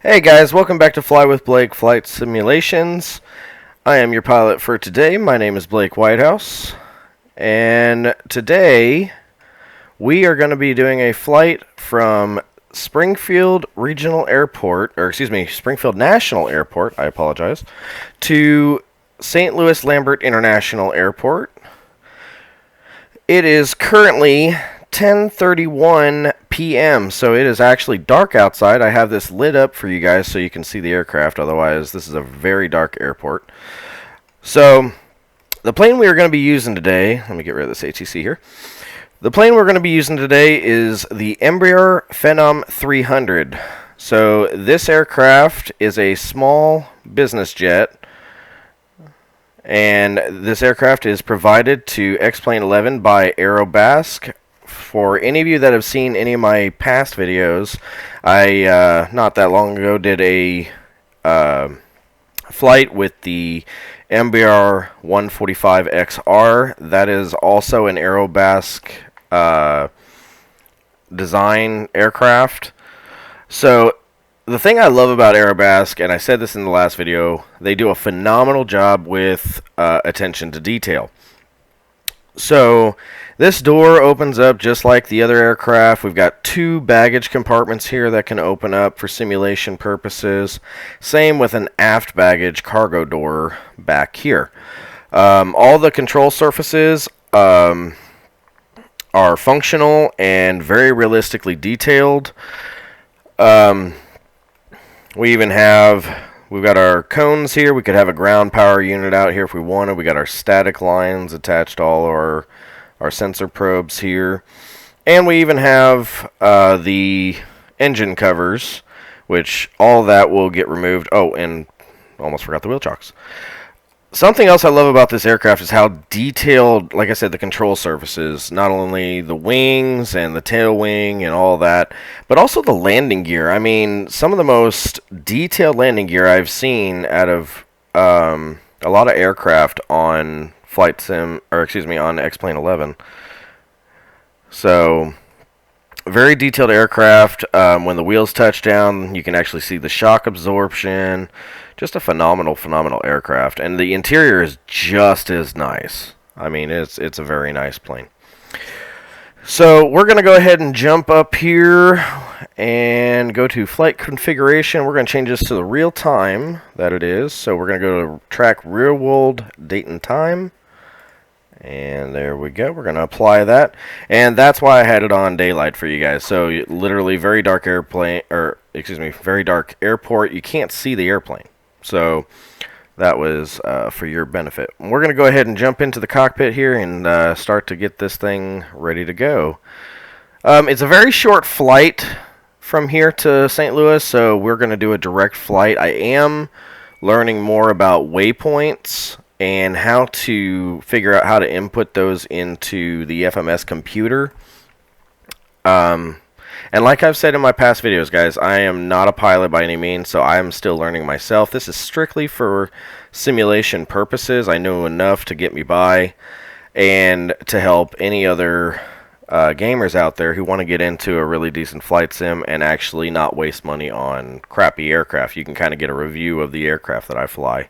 Hey guys, welcome back to Fly with Blake Flight Simulations. I am your pilot for today. My name is Blake Whitehouse. And today we are going to be doing a flight from Springfield Regional Airport, or excuse me, Springfield National Airport, I apologize, to St. Louis Lambert International Airport. It is currently 10:31 p.m. so it is actually dark outside. I have this lit up for you guys so you can see the aircraft. Otherwise, this is a very dark airport. So, the plane we are going to be using today, let me get rid of this ATC here. The plane we're going to be using today is the Embraer Phenom 300. So, this aircraft is a small business jet. And this aircraft is provided to X-PLANE11 by Aerobasque. For any of you that have seen any of my past videos, I not that long ago did a flight with the Embraer 145XR. That is also an Aerobasque design aircraft. So the thing I love about Aerobasque, and I said this in the last video, they do a phenomenal job with attention to detail. So this door opens up just like the other aircraft. We've got two baggage compartments here that can open up for simulation purposes. Same with an aft baggage cargo door back here. All the control surfaces are functional and very realistically detailed. We've got our cones here. We could have a ground power unit out here if we wanted. We got our static lines attached to all our sensor probes here. And we even have the engine covers, which all that will get removed. Oh, and almost forgot the wheel chocks. Something else I love about this aircraft is how detailed, like I said, the control surfaces. Not only the wings and the tail wing and all that, but also the landing gear. I mean, some of the most detailed landing gear I've seen out of a lot of aircraft on on X-PLANE11. So, very detailed aircraft. When the wheels touch down, you can actually see the shock absorption. Just a phenomenal aircraft, and the interior is just as nice. I mean, it's a very nice plane. So we're going to go ahead and jump up here and go to flight configuration. We're going to change this to the real time that it is. So we're going to go to track real world date and time. And there we go. We're going to apply that. And that's why I had it on daylight for you guys. So literally very dark very dark airport. You can't see the airplane. So that was for your benefit. We're going to go ahead and jump into the cockpit here and start to get this thing ready to go. It's a very short flight from here to St. Louis, so we're going to do a direct flight. I am learning more about waypoints and how to figure out how to input those into the FMS computer. And like I've said in my past videos, guys, I am not a pilot by any means, so I am still learning myself. This is strictly for simulation purposes. I know enough to get me by and to help any other gamers out there who want to get into a really decent flight sim and actually not waste money on crappy aircraft. You can kind of get a review of the aircraft that I fly.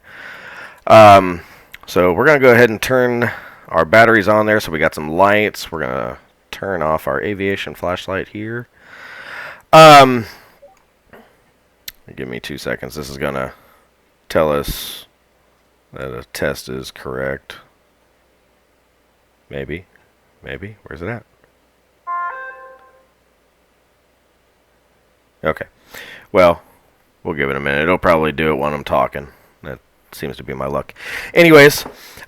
So we're going to go ahead and turn our batteries on there so we got some lights. We're going to turn off our aviation flashlight here. Give me 2 seconds. This is going to tell us that a test is correct. Maybe. Where's it at? Okay. Well, we'll give it a minute. It'll probably do it when I'm talking. That seems to be my luck. Anyways,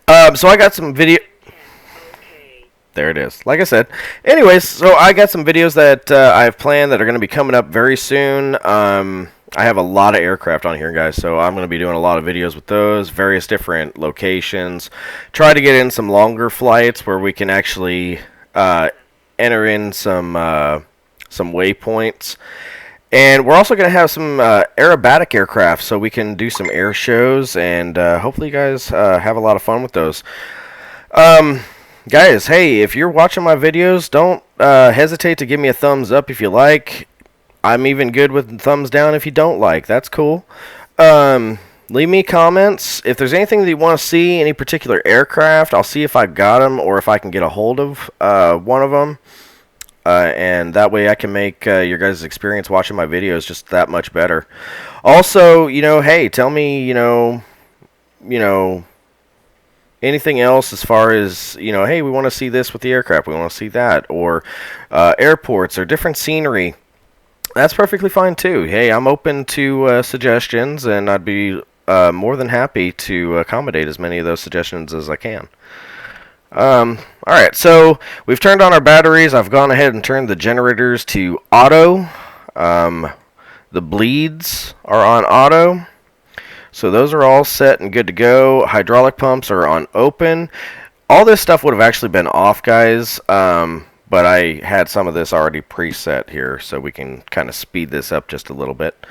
so I got some video... There it is. Like I said. Anyways, so I got some videos that I've planned that are going to be coming up very soon. I have a lot of aircraft on here, guys, so I'm going to be doing a lot of videos with those, various different locations. Try to get in some longer flights where we can actually enter in some waypoints. And we're also going to have some aerobatic aircraft, so we can do some air shows, and hopefully you guys have a lot of fun with those. Guys, hey, if you're watching my videos, don't hesitate to give me a thumbs up if you like. I'm even good with thumbs down if you don't like. That's cool. Leave me comments. If there's anything that you want to see, any particular aircraft, I'll see if I got them or if I can get a hold of one of them. And that way I can make your guys' experience watching my videos just that much better. Also, hey, tell me, anything else as far as, hey, we want to see this with the aircraft, we want to see that, or airports or different scenery. That's perfectly fine too. Hey, I'm open to suggestions, and I'd be more than happy to accommodate as many of those suggestions as I can. Alright, so we've turned on our batteries. I've gone ahead and turned the generators to auto. The bleeds are on auto. So those are all set and good to go. Hydraulic pumps are on open. All this stuff would have actually been off, guys. But I had some of this already preset here, so we can kind of speed this up just a little bit.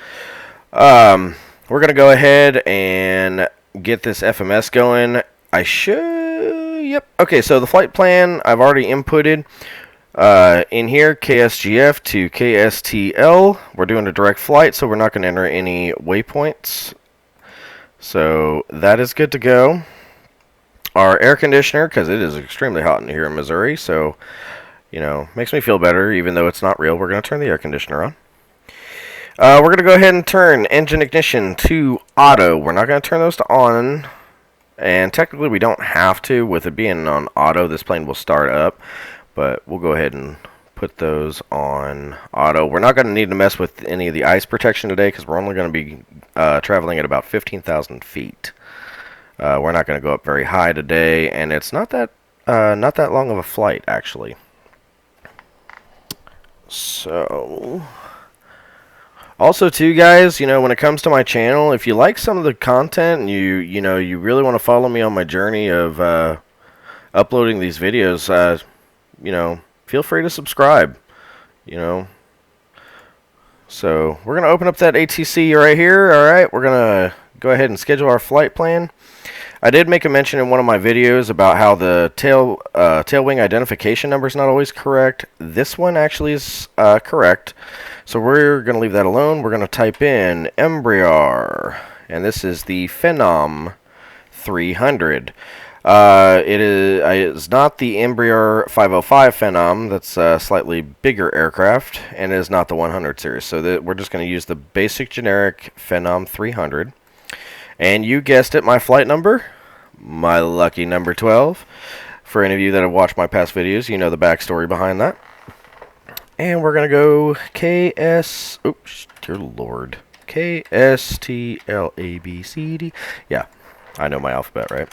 We're going to go ahead and get this FMS going. I should... Yep. Okay, so the flight plan I've already inputted in here, KSGF to KSTL. We're doing a direct flight, so we're not going to enter any waypoints. So that is good to go. Our air conditioner, because it is extremely hot in here in Missouri, so, makes me feel better, even though it's not real. We're going to turn the air conditioner on. We're going to go ahead and turn engine ignition to auto. We're not going to turn those to on. And technically we don't have to. With it being on auto, this plane will start up. But we'll go ahead and put those on auto. We're not going to need to mess with any of the ice protection today, because we're only going to be traveling at about 15,000 feet. We're not going to go up very high today, and it's not that long of a flight, actually. So... Also, too, guys, when it comes to my channel, if you like some of the content and you really want to follow me on my journey of uploading these videos, feel free to subscribe. So we're gonna open up that ATC right here. All right, we're gonna go ahead and schedule our flight plan. I did make a mention in one of my videos about how the tail wing identification number is not always correct. This one actually is correct. So we're going to leave that alone. We're going to type in Embraer, and this is the Phenom 300. It is not the Embraer 505 Phenom. That's a slightly bigger aircraft, and it is not the 100 series. So we're just going to use the basic generic Phenom 300. And you guessed it, my flight number, my lucky number 12. For any of you that have watched my past videos, you know the backstory behind that. And we're going to go oops, dear Lord. KSTLABCD. Yeah, I know my alphabet, right?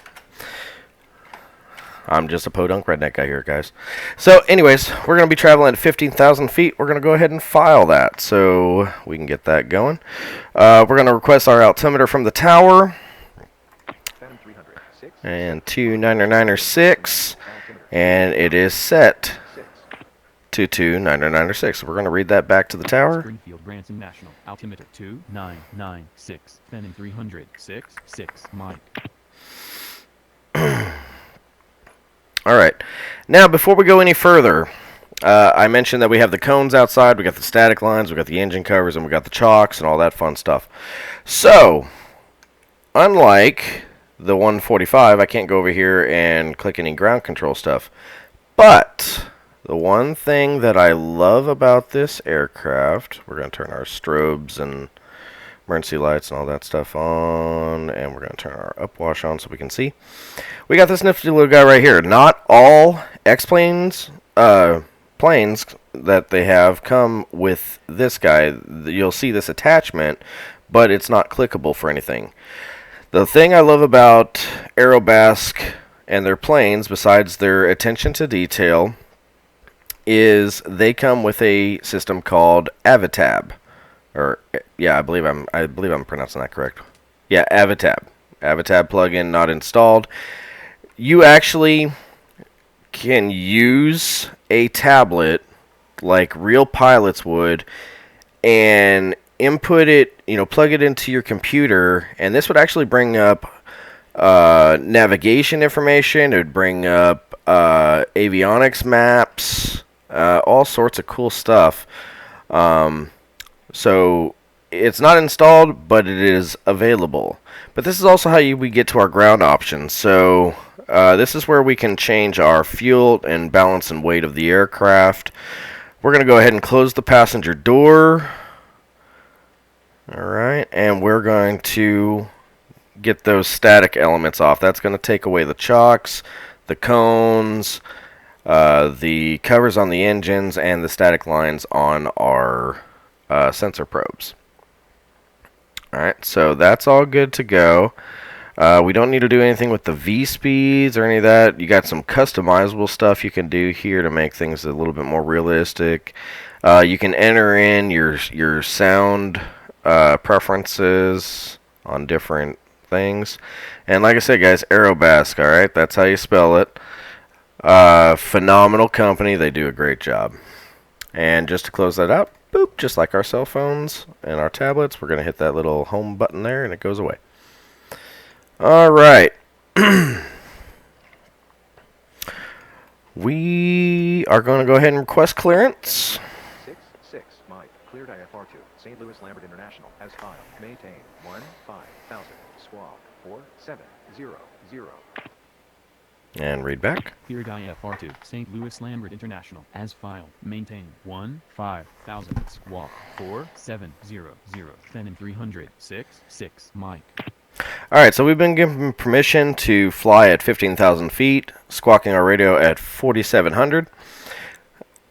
I'm just a podunk redneck guy here, guys. So, anyways, we're going to be traveling at 15,000 feet. We're going to go ahead and file that so we can get that going. We're going to request our altimeter from the tower. And 29906. And it is set to 29906. We're going to read that back to the tower. Springfield-Branson National altimeter 2996. Phenom 300. 6 Mike. Alright, now before we go any further, I mentioned that we have the cones outside, we got the static lines, we got the engine covers, and we got the chocks and all that fun stuff. So, unlike the 145, I can't go over here and click any ground control stuff. But, the one thing that I love about this aircraft, we're going to turn our strobes and emergency lights and all that stuff on, and we're going to turn our upwash on so we can see. We got this nifty little guy right here. Not all X-planes planes that they have come with this guy. You'll see this attachment, but it's not clickable for anything. The thing I love about Aerobasque and their planes, besides their attention to detail, is they come with a system called Avitab. Or yeah, I believe I'm pronouncing that correct. Yeah, Avitab. Avitab plugin not installed. You actually can use a tablet like real pilots would and input it, plug it into your computer, and this would actually bring up navigation information. It would bring up avionics maps, all sorts of cool stuff. So it's not installed, but it is available. But this is also how we get to our ground options. So this is where we can change our fuel and balance and weight of the aircraft. We're going to go ahead and close the passenger door. Alright, and we're going to get those static elements off. That's going to take away the chocks, the cones, the covers on the engines, and the static lines on our sensor probes. Alright, so that's all good to go. We don't need to do anything with the V-speeds or any of that. You got some customizable stuff you can do here to make things a little bit more realistic. You can enter in your sound preferences on different things. And like I said, guys, Aerobask, alright? That's how you spell it. Phenomenal company. They do a great job. And just to close that out, boop, just like our cell phones and our tablets, we're going to hit that little home button there and it goes away. Alright. We are going to go ahead and request clearance. 6-6, Mike, cleared IFR2, St. Louis Lambert International, as filed, maintain 15000, squawk 4700. And read back. Cleared IFR2, St. Louis Lambert International, as filed, maintain 15000, squawk 4700, Phenom 300, 6 Mike. Alright, so we've been given permission to fly at 15,000 feet, squawking our radio at 4,700.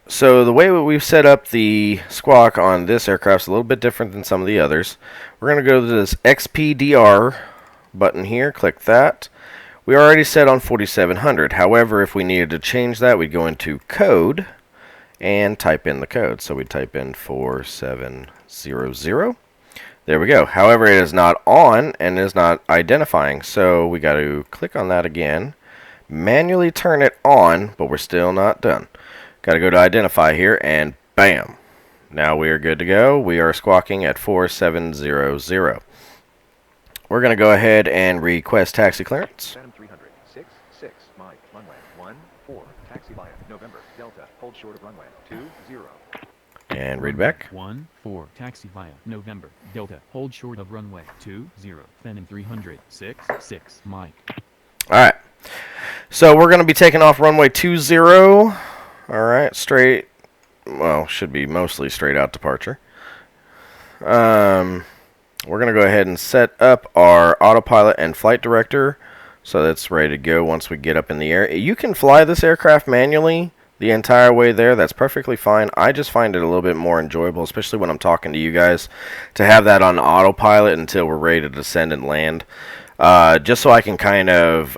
So the way we've set up the squawk on this aircraft is a little bit different than some of the others. We're going to go to this XPDR button here, click that. We already set on 4,700. However, if we needed to change that, we'd go into code and type in the code. So we type in 4700. There we go. However, it is not on and is not identifying. So we got to click on that again, manually turn it on, but we're still not done. Got to go to identify here and bam. Now we are good to go. We are squawking at 4700. We're going to go ahead and request taxi clearance. Phenom 300, 6 Mike, runway 14, taxi via November, Delta, hold short of runway 20. And read back. 14, taxi via November, Delta, hold short of runway 20, Phenom 300, 6 Mike. Alright, so we're going to be taking off runway 20. Alright, straight, well, should be mostly straight out departure. We're going to go ahead and set up our autopilot and flight director so that's ready to go once we get up in the air. You can fly this aircraft manually the entire way there. That's perfectly fine. I just find it a little bit more enjoyable, especially when I'm talking to you guys, to have that on autopilot until we're ready to descend and land. Just so I can kind of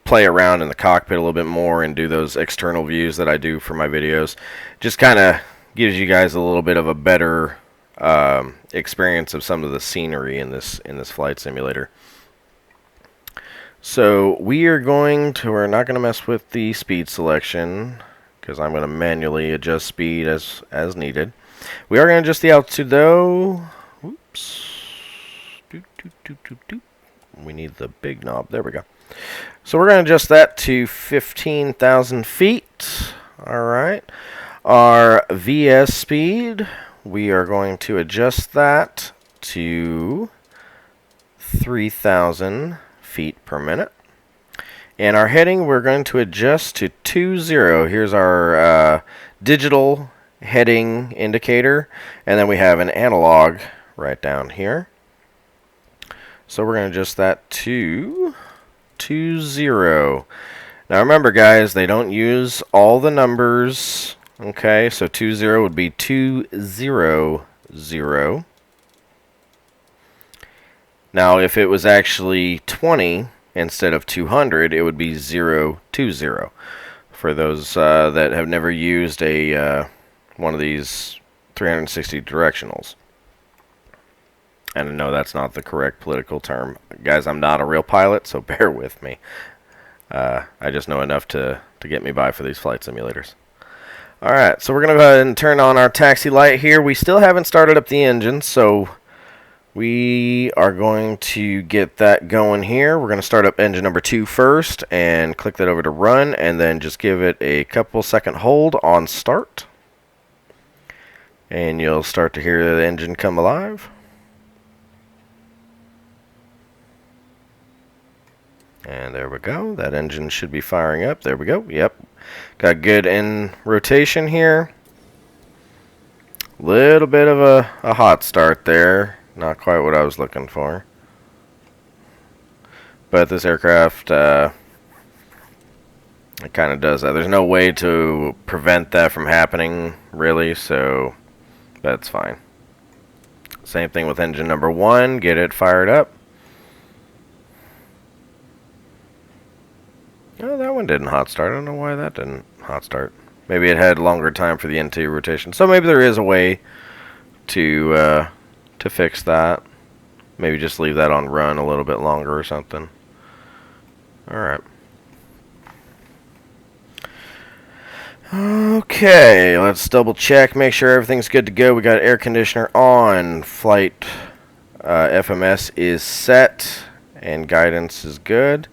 play around in the cockpit a little bit more and do those external views that I do for my videos. Just kind of gives you guys a little bit of a better experience of some of the scenery in this flight simulator. So we're not going to mess with the speed selection because I'm going to manually adjust speed as needed. We are going to adjust the altitude though. Oops. We need the big knob. There we go. So we're going to adjust that to 15,000 feet. Alright. Our VS speed, we are going to adjust that to 3,000 feet per minute. And our heading, we're going to adjust to 20. Here's our digital heading indicator. And then we have an analog right down here. So we're going to adjust that to 20. Now remember, guys, they don't use all the numbers. Okay, so 20 would be 200. Now, if it was actually 20 instead of 200, it would be 020. For those that have never used a one of these 360 directionals. And no, that's not the correct political term. Guys, I'm not a real pilot, so bear with me. I just know enough to get me by for these flight simulators. Alright, so we're going to go ahead and turn on our taxi light here. We still haven't started up the engine, so we are going to get that going here. We're going to start up engine number 2 first and click that over to run, and then just give it a couple second hold on start. And you'll start to hear the engine come alive. And there we go. That engine should be firing up. There we go. Yep. Got good in rotation here. Little bit of a hot start there. Not quite what I was looking for. But this aircraft, it kind of does that. There's no way to prevent that from happening, really, so that's fine. Same thing with engine number 1. Get it fired up. Oh, that one didn't hot start. I don't know why that didn't hot start. Maybe it had longer time for the NT rotation. So maybe there is a way to fix that. Maybe just leave that on run a little bit longer or something. Alright. Okay, let's double check, make sure everything's good to go. We got air conditioner on. Flight FMS is set, and guidance is good.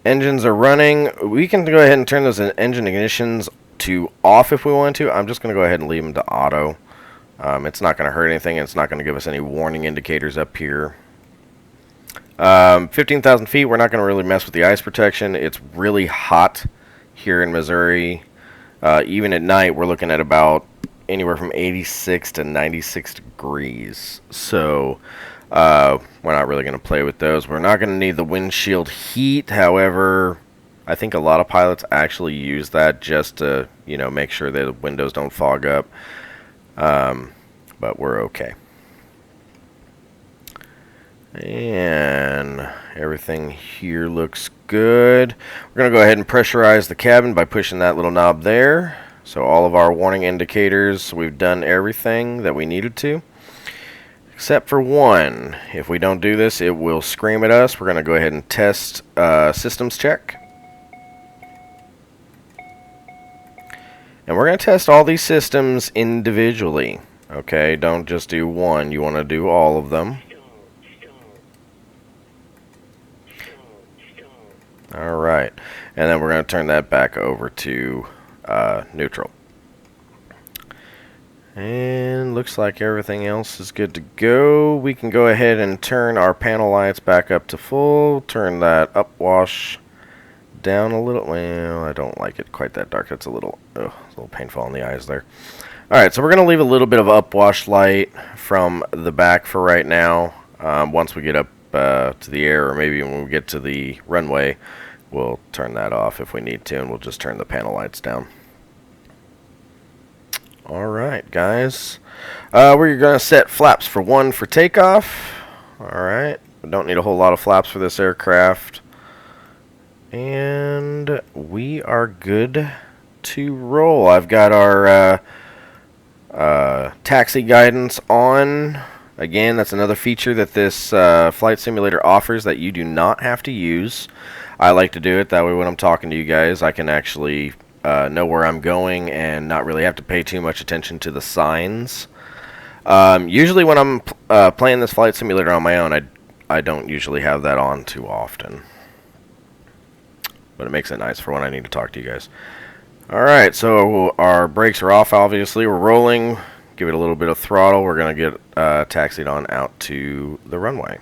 Engines are running. We can go ahead and turn those engine ignitions to off if we want to. I'm just going to go ahead and leave them to auto. It's not going to hurt anything. It's not going to give us any warning indicators up here. 15,000 feet, we're not going to really mess with the ice protection. It's really hot here in Missouri. Even at night, we're looking at about anywhere from 86 to 96 degrees. So we're not really going to play with those. We're not going to need the windshield heat. However, I think a lot of pilots actually use that just to, you know, make sure that the windows don't fog up. But we're okay. And everything here looks good. We're going to go ahead and pressurize the cabin by pushing that little knob there. So all of our warning indicators, we've done everything that we needed to. Except for one. If we don't do this, it will scream at us. We're going to go ahead and test systems check. And we're going to test all these systems individually. Okay, don't just do one. You want to do all of them. Alright, and then we're going to turn that back over to neutral. And looks like everything else is good to go. We can go ahead and turn our panel lights back up to full. Turn that upwash down a little. Well, I don't like it quite that dark. It's a little painful on the eyes there. Alright, so we're going to leave a little bit of upwash light from the back for right now. Once we get up to the air, or maybe when we get to the runway, we'll turn that off if we need to, and we'll just turn the panel lights down. Alright, guys. We're going to set flaps for 1 for takeoff. Alright, we don't need a whole lot of flaps for this aircraft. And we are good to roll. I've got our taxi guidance on. Again, that's another feature that this flight simulator offers that you do not have to use. I like to do it. That way when I'm talking to you guys, I can actually know where I'm going and not really have to pay too much attention to the signs. Usually when I'm playing this flight simulator on my own, I don't usually have that on too often. But it makes it nice for when I need to talk to you guys. Alright, so our brakes are off, obviously. We're rolling. Give it a little bit of throttle. We're going to get taxied on out to the runway.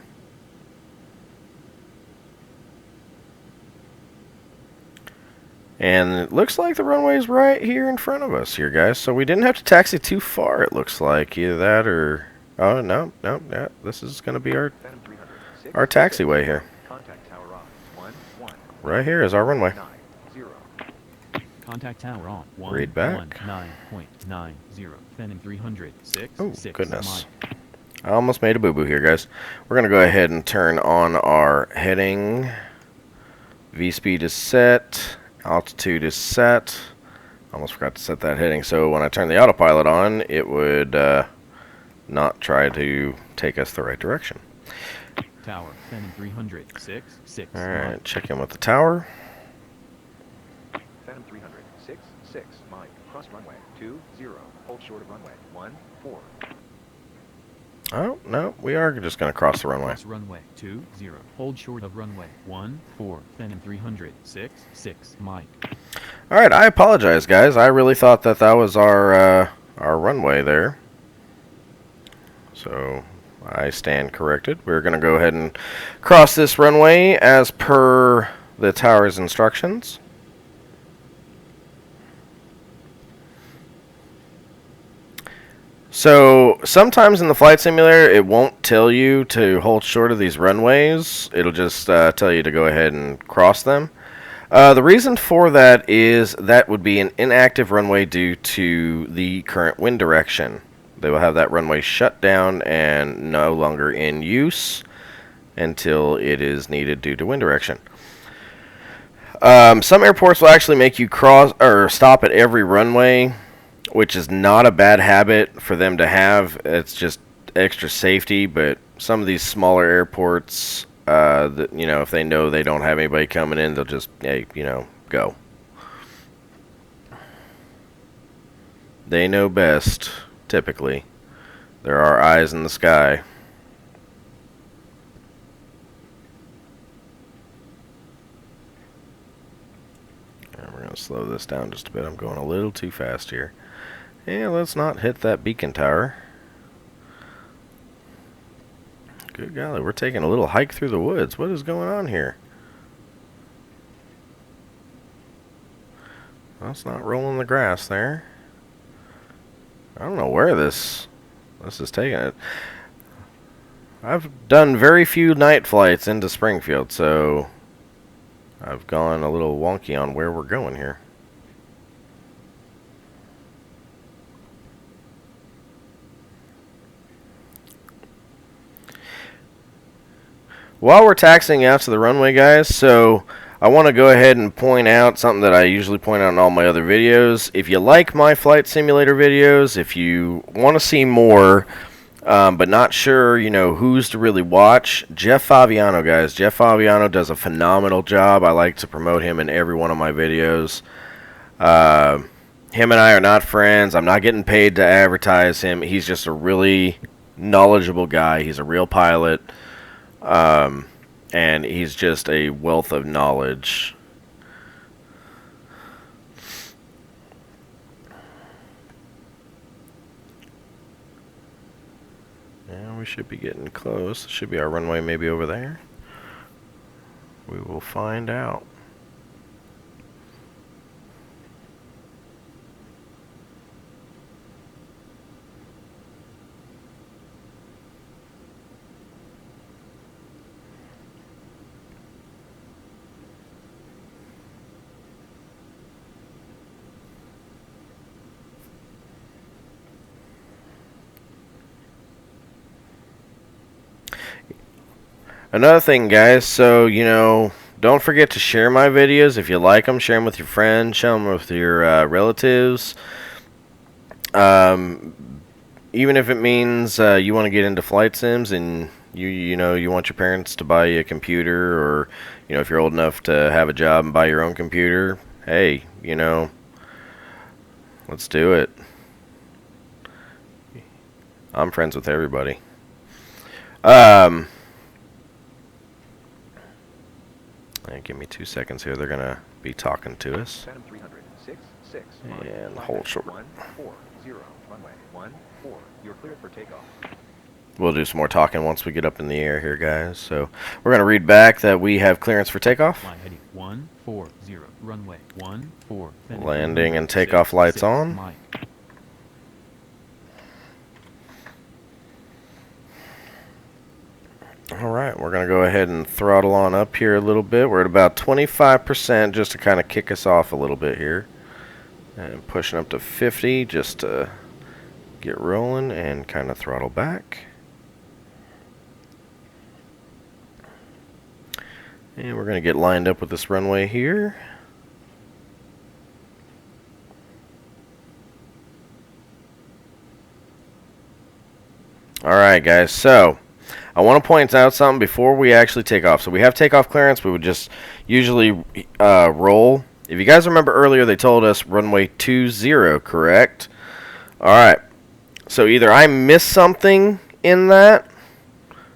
And it looks like the runway is right here in front of us here, guys. So we didn't have to taxi too far, it looks like. Either that or... Oh, no, yeah, this is going to be our taxiway here. Contact tower on. 1, 1. Right here is our runway. 90. Contact tower on. Read back. 9.90. Phenom 300. 6. Oh, 6 goodness. Mike. I almost made a boo-boo here, guys. We're going to go ahead and turn on our heading. V-speed is set. Altitude is set. Almost forgot to set that heading. So when I turn the autopilot on, it would not try to take us the right direction. Tower. Phenom 300. 6. 6 Alright, Mike. check in with the tower. Phenom 300. 6, 6. Mike. Cross runway. 2, 0. Hold short of runway. 1, 4. Oh, no, we are just going to cross the runway. Cross runway 20. Hold short of runway 14. Phenom 300. 6. 6 Mike. Alright, I apologize, guys. I really thought that was our runway there. So I stand corrected. We're going to go ahead and cross this runway as per the tower's instructions. So sometimes in the flight simulator it won't tell you to hold short of these runways. It'll just tell you to go ahead and cross them. The reason for that is that would be an inactive runway due to the current wind direction. They will have that runway shut down and no longer in use until it is needed due to wind direction. Some airports will actually make you cross or stop at every runway, which is not a bad habit for them to have. It's just extra safety, but some of these smaller airports, that, you know, if they know they don't have anybody coming in, they'll just, hey, you know, go. They know best. Typically, there are eyes in the sky. And we're going to slow this down just a bit. I'm going a little too fast here. Yeah, let's not hit that beacon tower. Good golly, we're taking a little hike through the woods. What is going on here? Well, it's not rolling the grass there. I don't know where this is taking it. I've done very few night flights into Springfield, so I've gone a little wonky on where we're going here. While we're taxiing out to the runway, guys, so I want to go ahead and point out something that I usually point out in all my other videos. If you like my flight simulator videos, if you want to see more, but not sure, you know, who's to really watch, Jeff Favignano, guys. Jeff Favignano does a phenomenal job. I like to promote him in every one of my videos. Him and I are not friends. I'm not getting paid to advertise him. He's just a really knowledgeable guy. He's a real pilot. And he's just a wealth of knowledge. Yeah, we should be getting close. Should be our runway maybe over there. We will find out. Another thing, guys, so, you know, don't forget to share my videos. If you like them, share them with your friends, share them with your relatives. Even if it means you want to get into flight sims and you know, you want your parents to buy you a computer, or, you know, if you're old enough to have a job and buy your own computer, hey, you know, let's do it. I'm friends with everybody. Give me 2 seconds here. They're going to be talking to us. Phenom 300, 6, And hold short. 140, runway 14. You're cleared for takeoff. We'll do some more talking once we get up in the air here, guys. So we're going to read back that we have clearance for takeoff. Fly heading 140, runway 14. Landing and takeoff lights on. Mike. Alright, we're going to go ahead and throttle on up here a little bit. We're at about 25% just to kind of kick us off a little bit here. And pushing up to 50 just to get rolling and kind of throttle back. And we're going to get lined up with this runway here. Alright, guys, so I want to point out something before we actually take off. So we have takeoff clearance. We would just usually roll. If you guys remember earlier, they told us runway 20, correct? Alright. So either I missed something in that,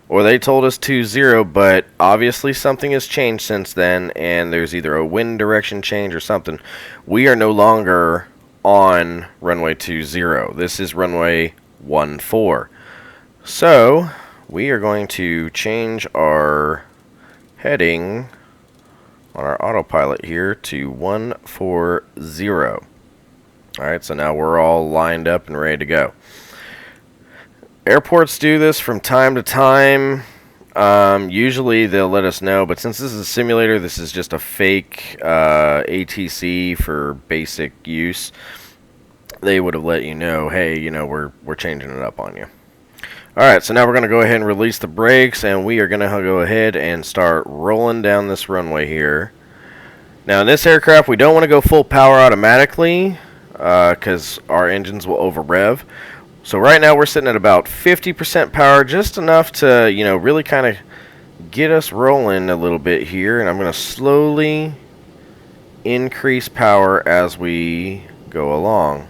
or they told us 20, but obviously something has changed since then, and there's either a wind direction change or something. We are no longer on runway 20. This is runway 14. So, we are going to change our heading on our autopilot here to 140. Alright, so now we're all lined up and ready to go. Airports do this from time to time. Usually they'll let us know, but since this is a simulator, this is just a fake ATC for basic use. They would have let you know, hey, you know, we're changing it up on you. Alright, so now we're going to go ahead and release the brakes, and we are going to go ahead and start rolling down this runway here. Now in this aircraft, we don't want to go full power automatically, because our engines will over rev. So right now we're sitting at about 50% power, just enough to, you know, really kind of get us rolling a little bit here. And I'm going to slowly increase power as we go along,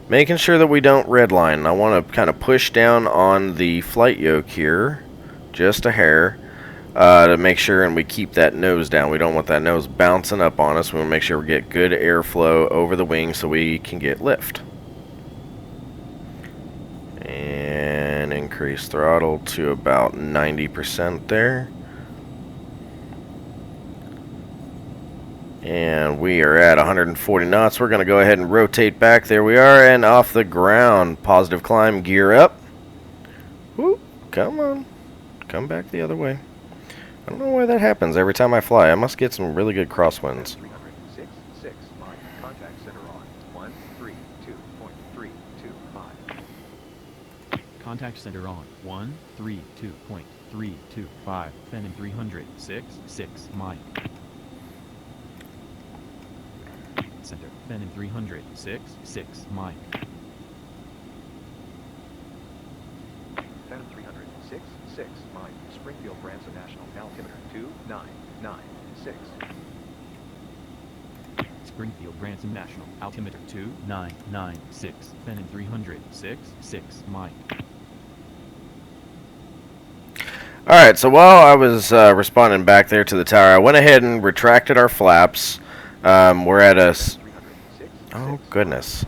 making sure that we don't redline. I want to kind of push down on the flight yoke here, just a hair, to make sure and we keep that nose down. We don't want that nose bouncing up on us. We want to make sure we get good airflow over the wings so we can get lift. And increase throttle to about 90% there. And we are at 140 knots. We're going to go ahead and rotate back. There we are, and off the ground. Positive climb, gear up. Whoop, come on. Come back the other way. I don't know why that happens every time I fly. I must get some really good crosswinds. 306, mine. Contact center on 132.325. Contact center on 132.325. Phenom 306, Mike. Center. Phenom 306, Mike. Phenom 306, mine. Springfield-Branson National. Altimeter 2996. Springfield-Branson National. Altimeter 2996. Phenom 306, Mike. Alright, so while I was responding back there to the tower, I went ahead and retracted our flaps. We're at a... Oh, goodness.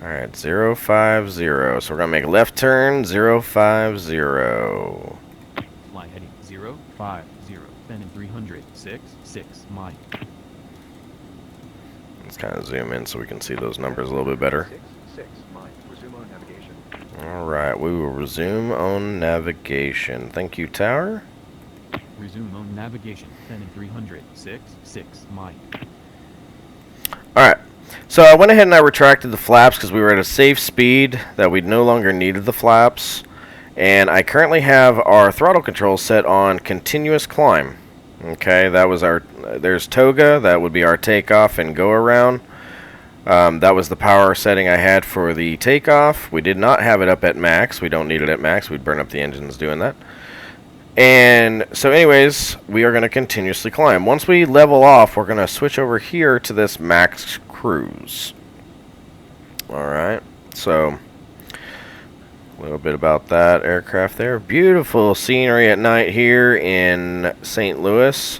Alright, 050. So we're going to make a left turn, 050. Fly heading 050. Phenom 306, Mike. Let's kind of zoom in so we can see those numbers a little bit better. Alright, we will resume on navigation. Thank you, tower. Resume on navigation. Phenom 306, Mike. Alright, so I went ahead and I retracted the flaps because we were at a safe speed that we no longer needed the flaps. And I currently have our throttle control set on continuous climb. Okay, that was our... There's toga, that would be our takeoff and go around. That was the power setting I had for the takeoff. We did not have it up at max. We don't need it at max. We'd burn up the engines doing that. And so anyways, we are going to continuously climb. Once we level off, we're going to switch over here to this max cruise. Alright, so a little bit about that aircraft there. Beautiful scenery at night here in St. Louis.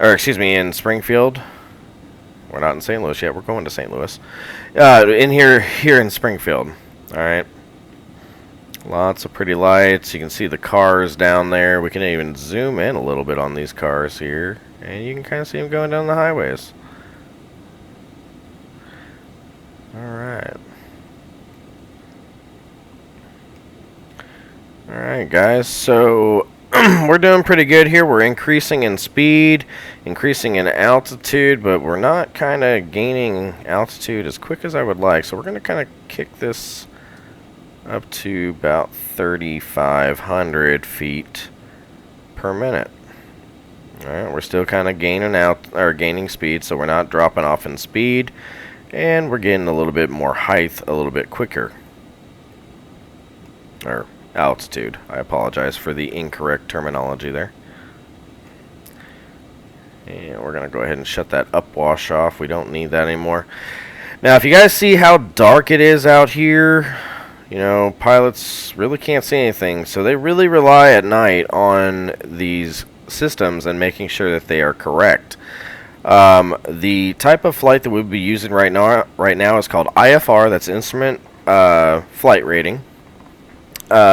Or excuse me, in Springfield. We're not in St. Louis yet. We're going to St. Louis. Here in Springfield. Alright. Lots of pretty lights. You can see the cars down there. We can even zoom in a little bit on these cars here. And you can kind of see them going down the highways. Alright. Alright, guys. So, we're doing pretty good here. We're increasing in speed, increasing in altitude, but we're not kind of gaining altitude as quick as I would like. So, we're going to kind of kick this up to about 3,500 feet per minute. Alright, we're still kind of gaining speed, so we're not dropping off in speed, and we're getting a little bit more height a little bit quicker. Or altitude. I apologize for the incorrect terminology there. And we're going to go ahead and shut that upwash off. We don't need that anymore. Now, if you guys see how dark it is out here, you know, pilots really can't see anything, so they really rely at night on these systems and making sure that they are correct. The type of flight that we'll be using right now is called IFR. That's Instrument Flight Rating.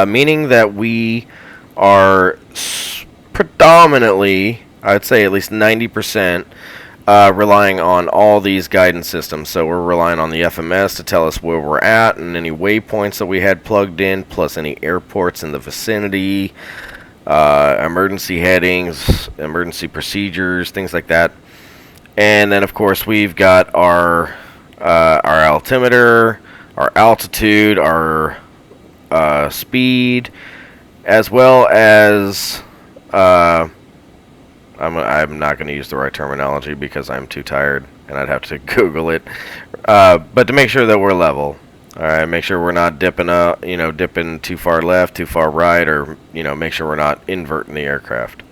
meaning that we are predominantly, I'd say at least 90%, relying on all these guidance systems. So we're relying on the FMS to tell us where we're at and any waypoints that we had plugged in, plus any airports in the vicinity, emergency headings, emergency procedures, things like that. And then, of course, we've got our altimeter, our altitude, our speed, as well as I'm not going to use the right terminology because I'm too tired and I'd have to Google it. But to make sure that we're level, all right, make sure we're not dipping up, dipping too far left, too far right, or make sure we're not inverting the aircraft.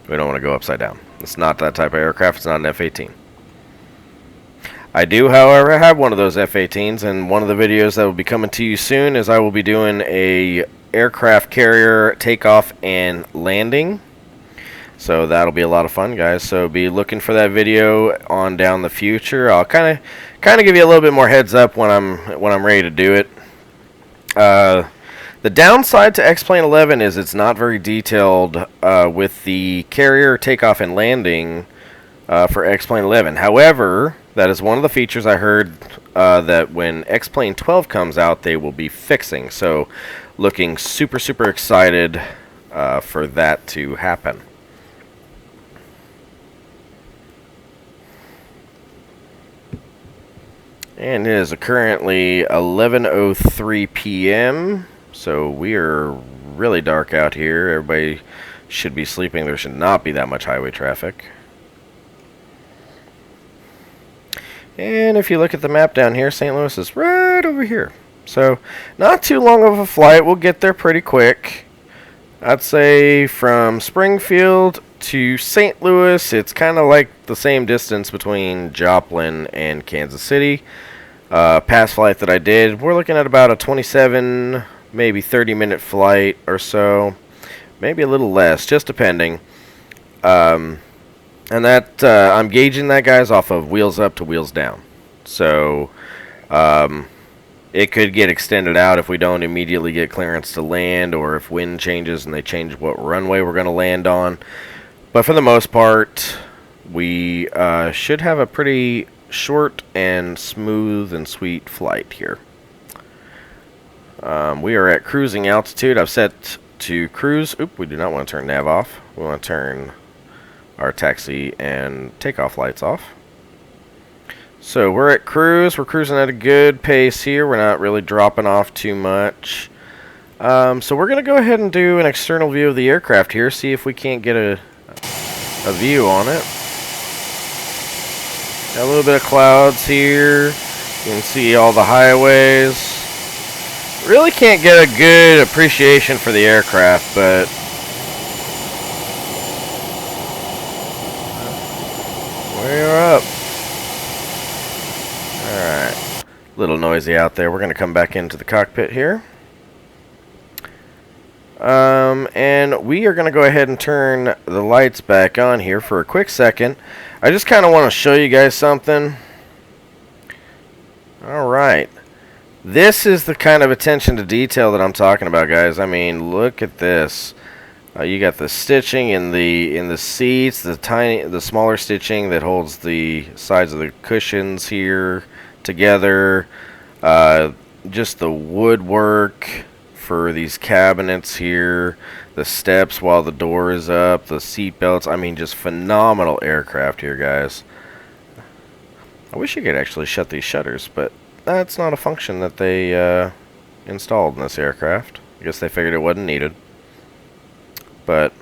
We don't want to go upside down. It's not that type of aircraft. It's not an F-18. I do, however, have one of those F-18s, and one of the videos that will be coming to you soon is I will be doing a aircraft carrier takeoff and landing. So that'll be a lot of fun, guys. So be looking for that video on down the future. I'll kind of give you a little bit more heads up when I'm ready to do it. The downside to X-PLANE11 is it's not very detailed with the carrier takeoff and landing for X-PLANE11. However, that is one of the features I heard that when X-PLANE12 comes out, they will be fixing. So looking super, super excited for that to happen. And it is currently 11:03 p.m. So we are really dark out here. Everybody should be sleeping. There should not be that much highway traffic. And if you look at the map down here, St. Louis is right over here. So not too long of a flight. We'll get there pretty quick. I'd say from Springfield to St. Louis, it's kind of like the same distance between Joplin and Kansas City. Past flight that I did, we're looking at about a 27, maybe 30-minute flight or so. Maybe a little less, just depending. And that I'm gauging that, guys, off of wheels up to wheels down. So it could get extended out if we don't immediately get clearance to land, or if wind changes and they change what runway we're going to land on. But for the most part, we should have a pretty short and smooth and sweet flight here. We are at cruising altitude. I've set to cruise. Oop, we do not want to turn nav off. We want to turn our taxi and takeoff lights off. So we're at cruise. We're cruising at a good pace here. We're not really dropping off too much. So we're going to go ahead and do an external view of the aircraft here, see if we can't get a view on it. Got a little bit of clouds here. You can see all the highways. Really can't get a good appreciation for the aircraft, but we're up. Alright. A little noisy out there. We're going to come back into the cockpit here. And we are going to go ahead and turn the lights back on here for a quick second. I just kind of want to show you guys something. Alright. This is the kind of attention to detail that I'm talking about, guys. I mean, look at this. You got the stitching in the seats, the smaller stitching that holds the sides of the cushions here together. Just the woodwork for these cabinets here, the steps while the door is up, the seat belts. I mean, just phenomenal aircraft here, guys. I wish you could actually shut these shutters, but that's not a function that they installed in this aircraft. I guess they figured it wasn't needed. But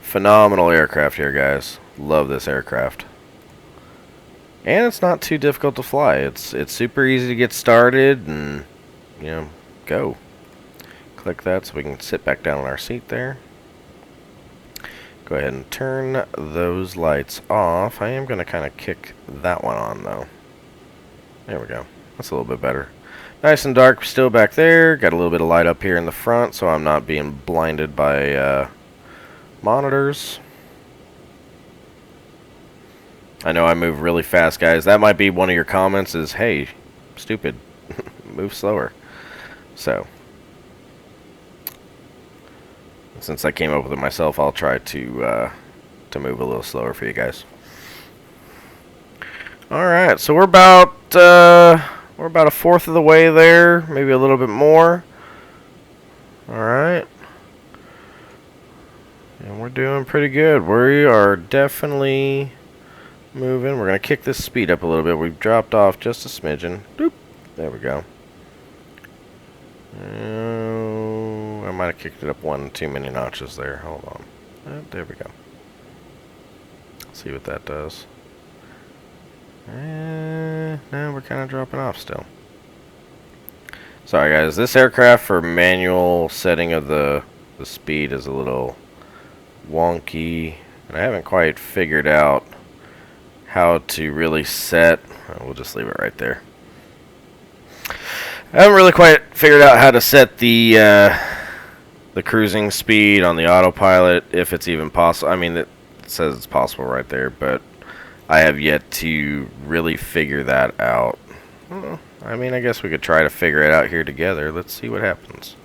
phenomenal aircraft here, guys. Love this aircraft. And it's not too difficult to fly. It's super easy to get started and, go. Click that so we can sit back down in our seat there. Go ahead and turn those lights off. I am going to kind of kick that one on, though. There we go. That's a little bit better. Nice and dark still back there. Got a little bit of light up here in the front, so I'm not being blinded by monitors. I know I move really fast, guys. That might be one of your comments is, hey, stupid, move slower. So, Since I came up with it myself, I'll try to move a little slower for you guys. All right, so we're about a fourth of the way there, maybe a little bit more. All right, and we're doing pretty good. We are definitely moving. We're gonna kick this speed up a little bit. We've dropped off just a smidgen. Doop. There we go. I might have kicked it up one too many notches there. Hold on. There we go. See what that does. Now we're kind of dropping off still. Sorry guys, this aircraft for manual setting of the speed is a little wonky, and I haven't quite figured out how to really set. We'll just leave it right there. I haven't really quite figured out how to set the cruising speed on the autopilot, if it's even possible. I mean, it says it's possible right there, but I have yet to really figure that out. I mean, I guess we could try to figure it out here together. Let's see what happens.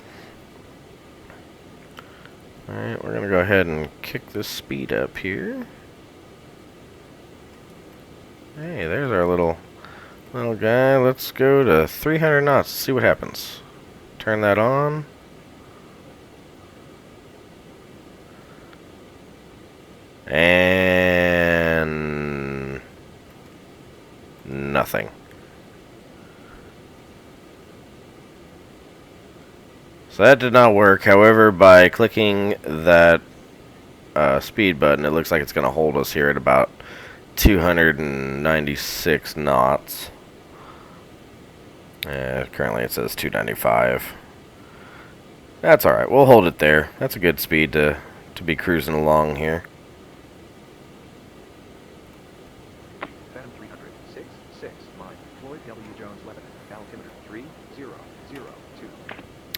Alright, we're going to go ahead and kick this speed up here. Hey, there's our little guy. Let's go to 300 knots. See what happens. Turn that on. And nothing. So that did not work. However, by clicking that speed button, it looks like it's going to hold us here at about 296 knots. Currently it says 295. That's alright. We'll hold it there. That's a good speed to be cruising along here. Phenom 306, mine. Floyd W. Jones 11, altimeter 3002.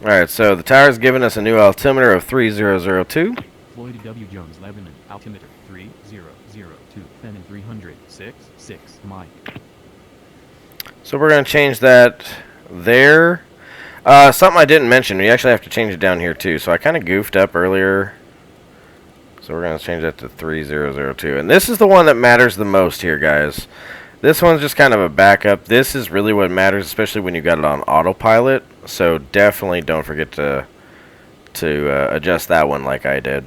Alright, so the tower's giving us a new altimeter of 3002. Floyd W. Jones, Lebanon, altimeter 3002, Phenom 306, Mike. So we're going to change that there. Something I didn't mention, we actually have to change it down here too. So I kind of goofed up earlier. So we're going to change that to 3002. And this is the one that matters the most here, guys. This one's just kind of a backup. This is really what matters, especially when you got it on autopilot. So definitely don't forget to adjust that one like I did.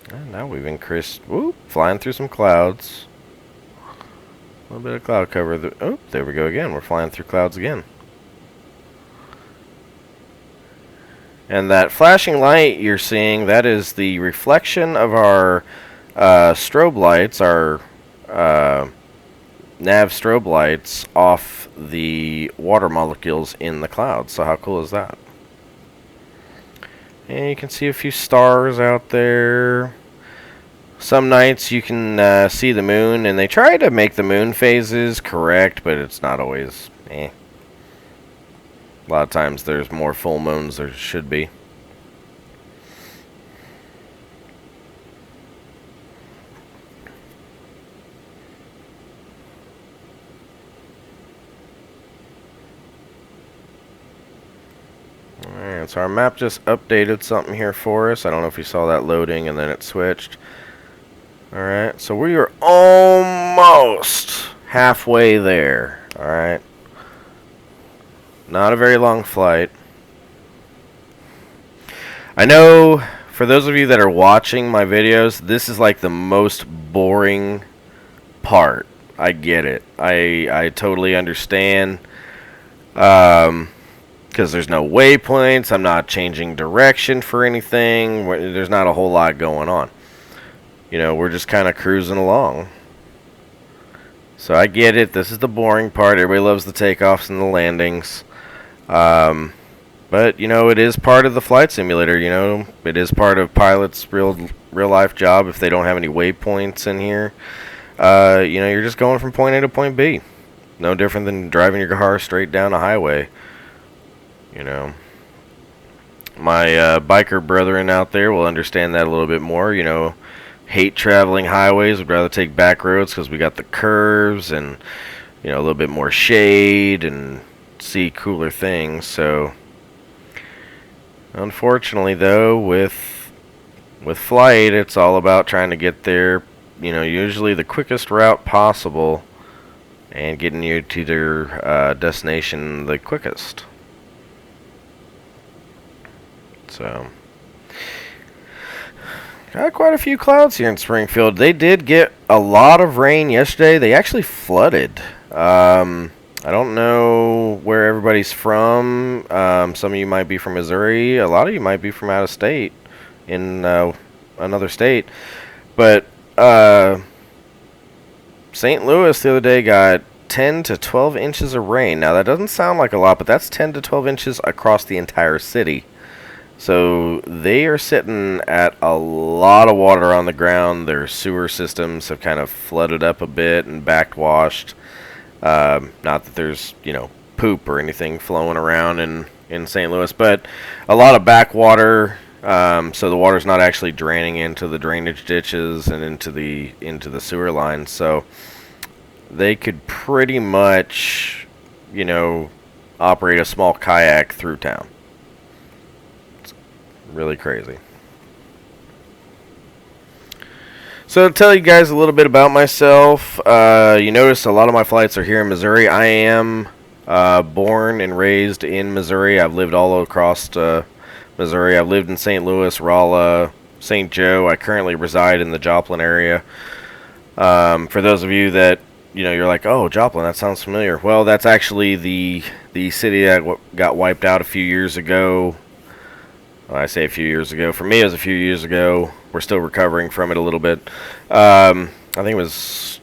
And now we've increased, whoop, flying through some clouds. A little bit of cloud cover. Oh, there we go again. We're flying through clouds again. And that flashing light you're seeing, that is the reflection of our strobe lights, our nav strobe lights off the water molecules in the clouds. So how cool is that? And you can see a few stars out there. Some nights you can see the moon, and they try to make the moon phases correct, but it's not always, A lot of times there's more full moons there should be. Alright, so our map just updated something here for us. I don't know if you saw that loading and then it switched. Alright, so we are almost halfway there. Alright. Not a very long flight. I know for those of you that are watching my videos, this is like the most boring part. I get it. I totally understand. Because there's no waypoints. I'm not changing direction for anything. There's not a whole lot going on. You know, we're just kind of cruising along. So I get it. This is the boring part. Everybody loves the takeoffs and the landings. But, you know, it is part of the flight simulator, you know. It is part of pilots' real life job if they don't have any waypoints in here. You know, you're just going from point A to point B. No different than driving your car straight down a highway. You know. My biker brethren out there will understand that a little bit more, you know. Hate traveling highways, would rather take back roads because we got the curves and, you know, a little bit more shade and see cooler things. So unfortunately, though, with flight, it's all about trying to get there, you know, usually the quickest route possible and getting you to their destination the quickest. So got quite a few clouds here in Springfield. They did get a lot of rain yesterday. They actually flooded. I don't know where everybody's from. Some of you might be from Missouri. A lot of you might be from out of state, in another state. But St. Louis the other day got 10 to 12 inches of rain. Now, that doesn't sound like a lot, but that's 10 to 12 inches across the entire city. So they are sitting at a lot of water on the ground. Their sewer systems have kind of flooded up a bit and backwashed. Not that there's, you know, poop or anything flowing around in St. Louis, but a lot of backwater. So the water's not actually draining into the drainage ditches and into the sewer lines. So they could pretty much, you know, operate a small kayak through town. It's really crazy. So to tell you guys a little bit about myself, you notice a lot of my flights are here in Missouri. I am born and raised in Missouri. I've lived all across Missouri. I've lived in St. Louis, Rolla, St. Joe. I currently reside in the Joplin area. For those of you that, you know, you're like, oh, Joplin, that sounds familiar. Well, that's actually the city that got wiped out a few years ago. Well, I say a few years ago. For me, it was a few years ago. We're still recovering from it a little bit. I think it was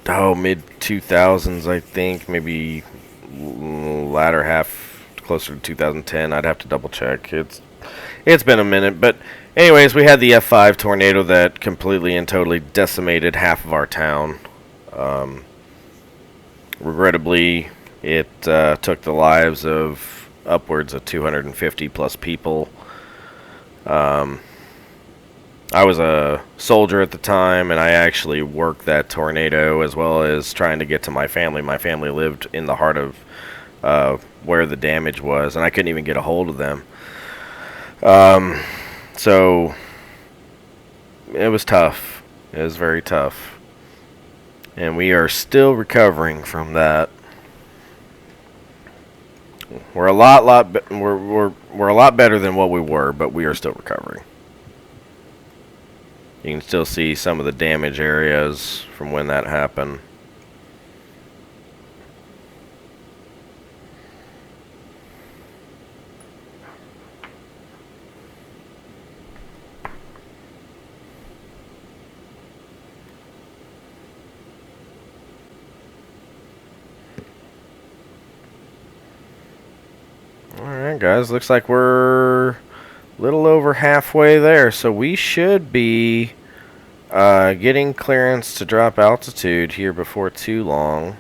mid-2000s, I think. Maybe latter half, closer to 2010. I'd have to double check. It's been a minute. But anyways, we had the F5 tornado that completely and totally decimated half of our town. Regrettably, it took the lives of upwards of 250 plus people. I was a soldier at the time, and I actually worked that tornado as well as trying to get to my family. My family lived in the heart of where the damage was, and I couldn't even get a hold of them. So it was tough. It was very tough, and we are still recovering from that. We're a lot better than what we were, but we are still recovering. You can still see some of the damage areas from when that happened. Alright guys, looks like we're a little over halfway there, so we should be getting clearance to drop altitude here before too long,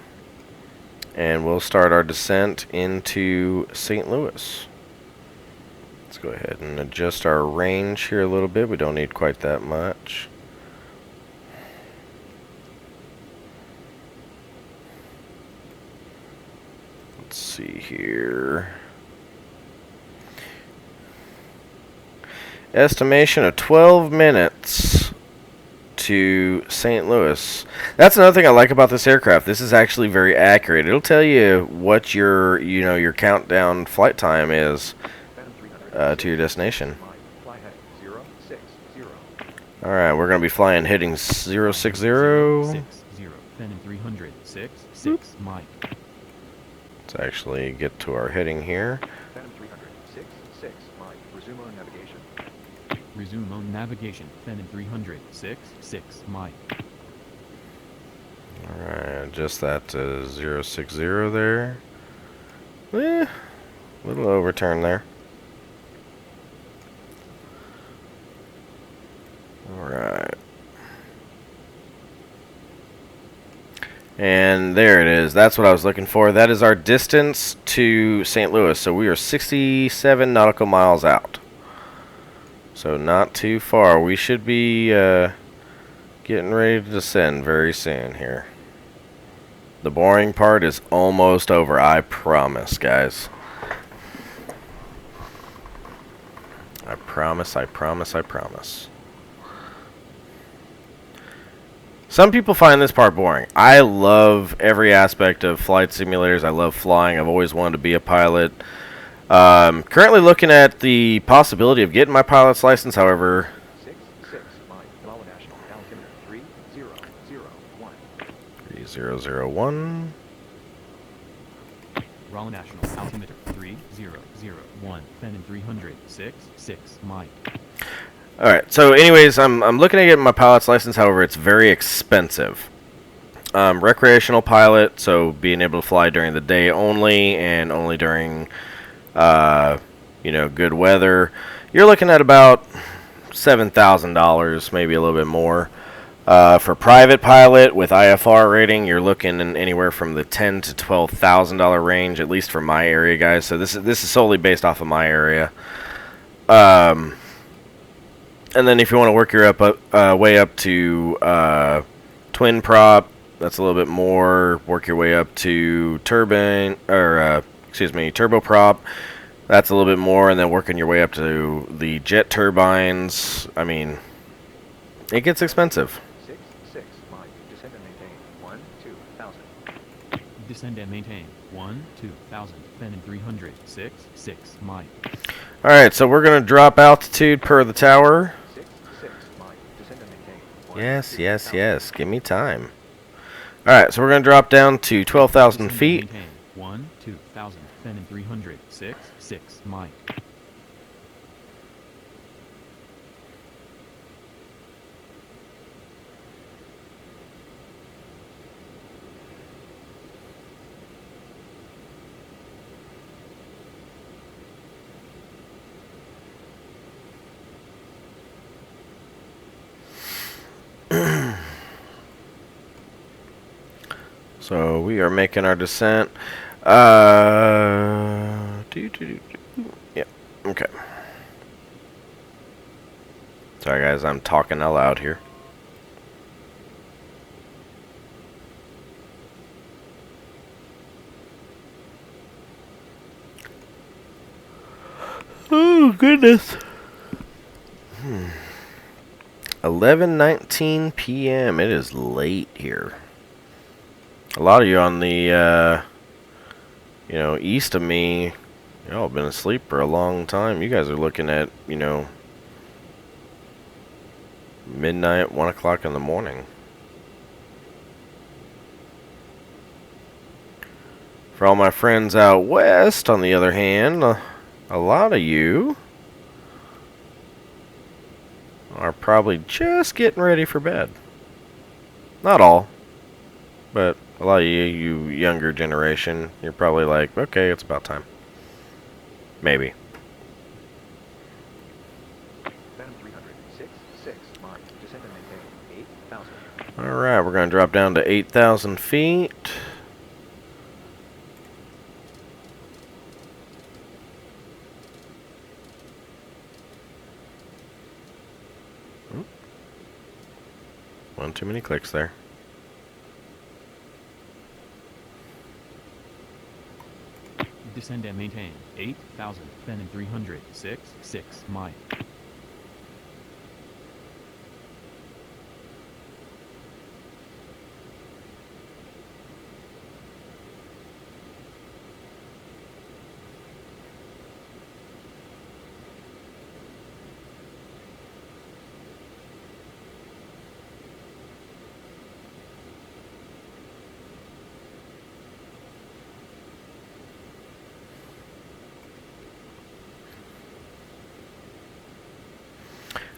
and we'll start our descent into St. Louis. Let's go ahead and adjust our range here a little bit. We don't need quite that much. Let's see here. Estimation of 12 minutes to St. Louis. That's another thing I like about this aircraft. This is actually very accurate. It'll tell you what your, you know, your countdown flight time is to your destination. All right, we're going to be flying heading 060. 60. Phenom 300. 6 Mike. Let's actually get to our heading here. Phenom 300, 6 Mike. Resume on navigation. Resume on navigation. Phenom 300. 6 Mike. Alright, adjust that to 060 there. Little overturn there. Alright. And there it is. That's what I was looking for. That is our distance to St. Louis. So we are 67 nautical miles out. So not too far. We should be getting ready to descend very soon here. The boring part is almost over, I promise, guys. I promise, I promise, I promise. Some people find this part boring. I love every aspect of flight simulators. I love flying. I've always wanted to be a pilot. Currently looking at the possibility of getting my pilot's license, however... 6 Mike, Lala National, altimeter 3001. 3001. Raleigh National, altimeter 3001, Phenom 300, 6 Mike. Alright, so anyways, I'm looking at getting my pilot's license, however, it's very expensive. Recreational pilot, so being able to fly during the day only, and only during, you know, good weather. You're looking at about $7,000, maybe a little bit more. For private pilot with IFR rating, you're looking in anywhere from the $10,000 to $12,000 range, at least for my area, guys. So this is solely based off of my area. And then if you want to work your way up to twin prop, that's a little bit more. Work your way up to turboprop, that's a little bit more, and then working your way up to the jet turbines. I mean, it gets expensive. 6 Mike, descend and maintain 12,000. Descend and maintain 12,000, Phenom 300, 6 Mike. All right, so we're gonna drop altitude per the tower. 6 Mike, descend and maintain Yes. Give me time. All right, so we're gonna drop down to 12,000 feet. 2,000, Phenom 300, 6 Mike. So we are making our descent. Yeah, okay. Sorry guys, I'm talking out loud here. Oh goodness. 11:19 p.m. It is late here. A lot of you on the, you know, east of me, y'all have been asleep for a long time. You guys are looking at, you know, midnight, 1 o'clock in the morning. For all my friends out west, on the other hand, a lot of you are probably just getting ready for bed. Not all, but a lot of you younger generation, you're probably like, okay, it's about time. Maybe. Phenom 300, 6 Mike, descend and maintain 8,000. Alright, we're going to drop down to 8,000 feet. One too many clicks there. Descend and maintain 8,000, Phenom 300, 6 Mike.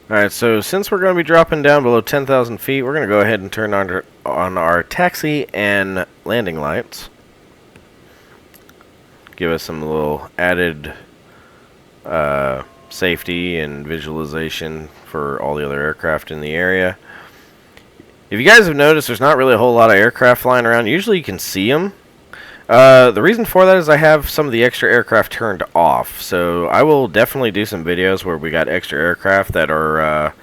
Alright, so since we're going to be dropping down below 10,000 feet, we're going to go ahead and turn on our taxi and landing lights. Give us some little added safety and visualization for all the other aircraft in the area. If you guys have noticed, there's not really a whole lot of aircraft flying around. Usually you can see them. The reason for that is I have some of the extra aircraft turned off, so I will definitely do some videos where we got extra aircraft that are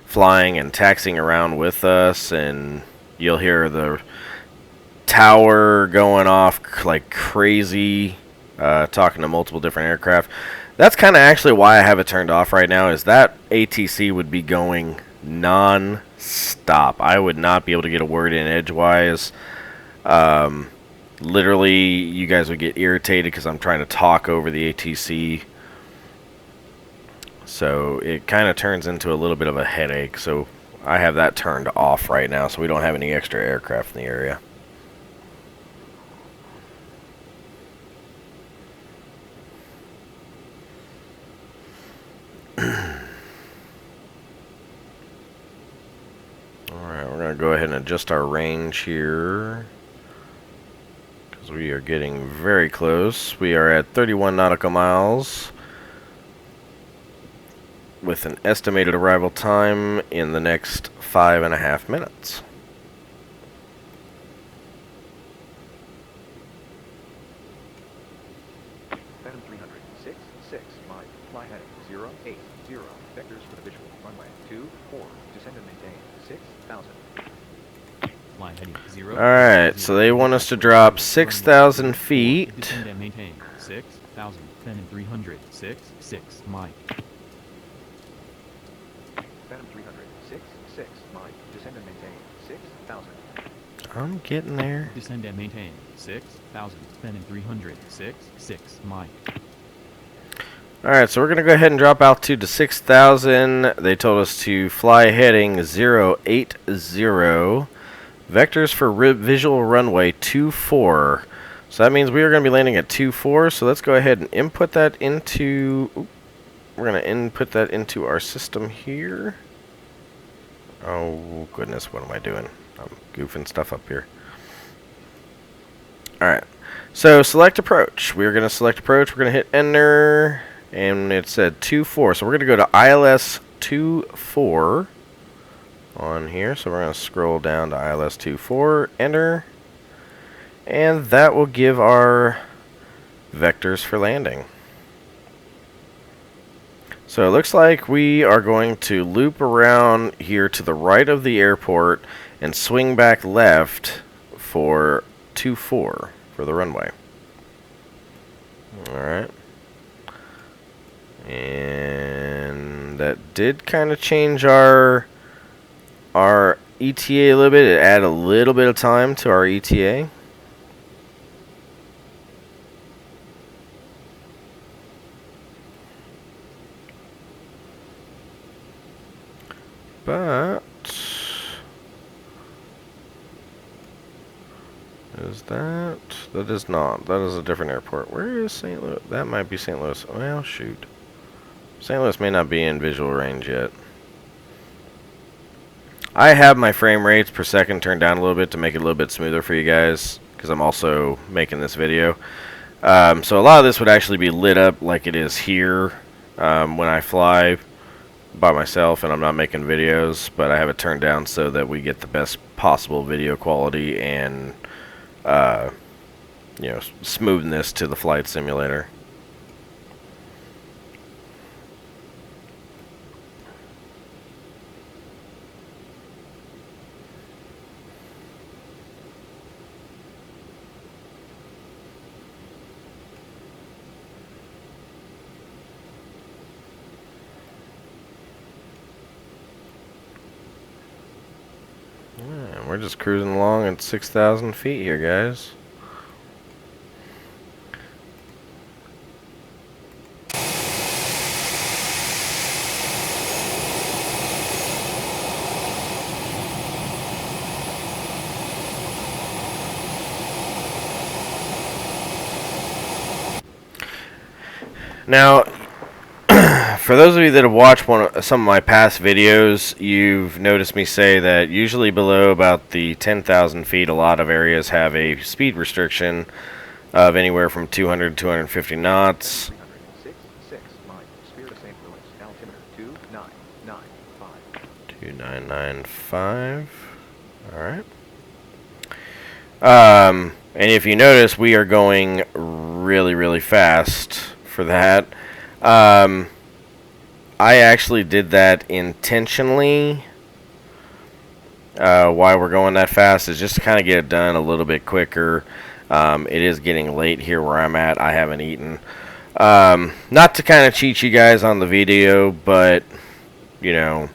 flying and taxiing around with us, and you'll hear the tower going off like crazy, talking to multiple different aircraft. That's kind of actually why I have it turned off right now, is that ATC would be going non-stop. I would not be able to get a word in edgewise. Literally, you guys would get irritated because I'm trying to talk over the ATC. So it kind of turns into a little bit of a headache. So I have that turned off right now, so we don't have any extra aircraft in the area. Alright, we're going to go ahead and adjust our range here, because we are getting very close. We are at 31 nautical miles, with an estimated arrival time in the next 5.5 minutes. Phenom 300, 6, Mike, fly heading 080, vectors for the visual, runway 24, descend and maintain 6,000. Fly heading 0. Alright, so they want us to drop 6,000 feet. Descend and maintain 6,000. Phenom 300, 6, Mike. Phenom 300, 6, Mike, descend and maintain 6,000. I'm getting there. Descend and maintain 6,000. Phenom 300, 6, Mike. Alright, so we're going to go ahead and drop altitude to 6,000. They told us to fly heading 080. Vectors for visual runway 24. So that means we are going to be landing at 24. So let's go ahead and input that into... We're going to input that into our system here. Oh, goodness, what am I doing? I'm goofing stuff up here. Alright, so select approach. We're going to select approach. We're going to hit enter, and it said 24. So we're going to go to ILS 24 on here. So we're going to scroll down to ILS 24, enter, and that will give our vectors for landing. So it looks like we are going to loop around here to the right of the airport and swing back left for 24 for the runway. Alright. And that did kind of change our ETA a little bit. It added a little bit of time to our ETA. But is that is not. That is a different airport. Where is St. Louis? That might be St. Louis. Well, shoot. St. Louis may not be in visual range yet. I have my frame rates per second turned down a little bit to make it a little bit smoother for you guys, because I'm also making this video. So a lot of this would actually be lit up like it is here when I fly by myself and I'm not making videos, but I have it turned down so that we get the best possible video quality and you know, smoothness to the flight simulator. Yeah, we're just cruising along at 6,000 feet here, guys. Now, for those of you that have watched some of my past videos, you've noticed me say that usually below about the 10,000 feet, a lot of areas have a speed restriction of anywhere from 200 to 250 knots. 300, 6, Mike, Spirit of St. Louis, altimeter 2995. 2995. Alright. And if you notice, we are going really, really fast for that. I actually did that intentionally why we're going that fast is just to kind of get it done a little bit quicker. It is getting late here where I'm at. I haven't eaten. Not to kind of cheat you guys on the video, but, you know,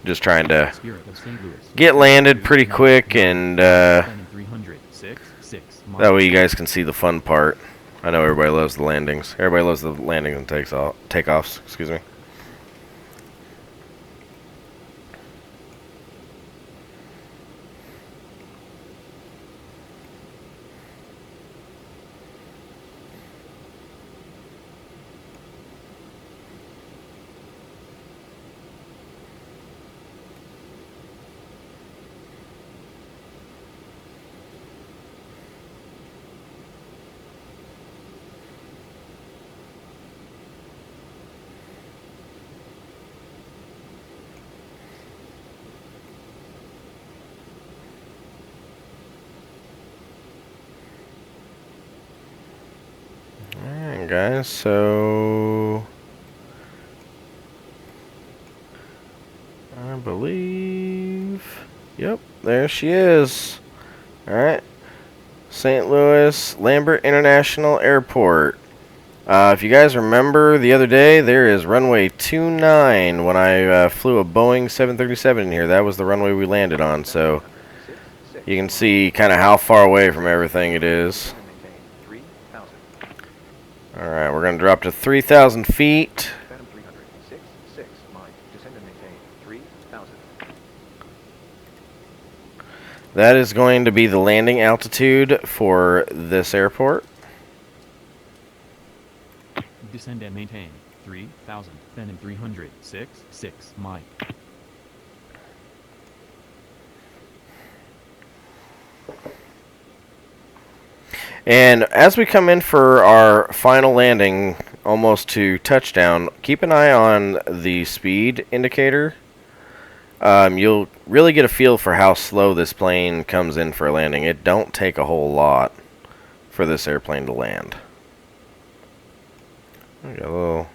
just trying to Spirit of St. Louis. get landed pretty quick, and Phenom 306, 6 that way you guys can see the fun part. I know everybody loves the landings. Everybody loves the landings and takeoffs. Excuse me. Alright guys, so I believe, yep, there she is. Alright, St. Louis Lambert International Airport. If you guys remember the other day, there is runway 29 when I flew a Boeing 737 in here. That was the runway we landed on, so you can see kind of how far away from everything it is. Alright, we're going to drop to 3,000 feet. Phenom 306, 6, Mike. Descend and maintain 3,000. That is going to be the landing altitude for this airport. Descend and maintain 3,000. Phenom 306, 6 Mike. And as we come in for our final landing, almost to touchdown, keep an eye on the speed indicator. You'll really get a feel for how slow this plane comes in for a landing. It don't take a whole lot for this airplane to land. We got a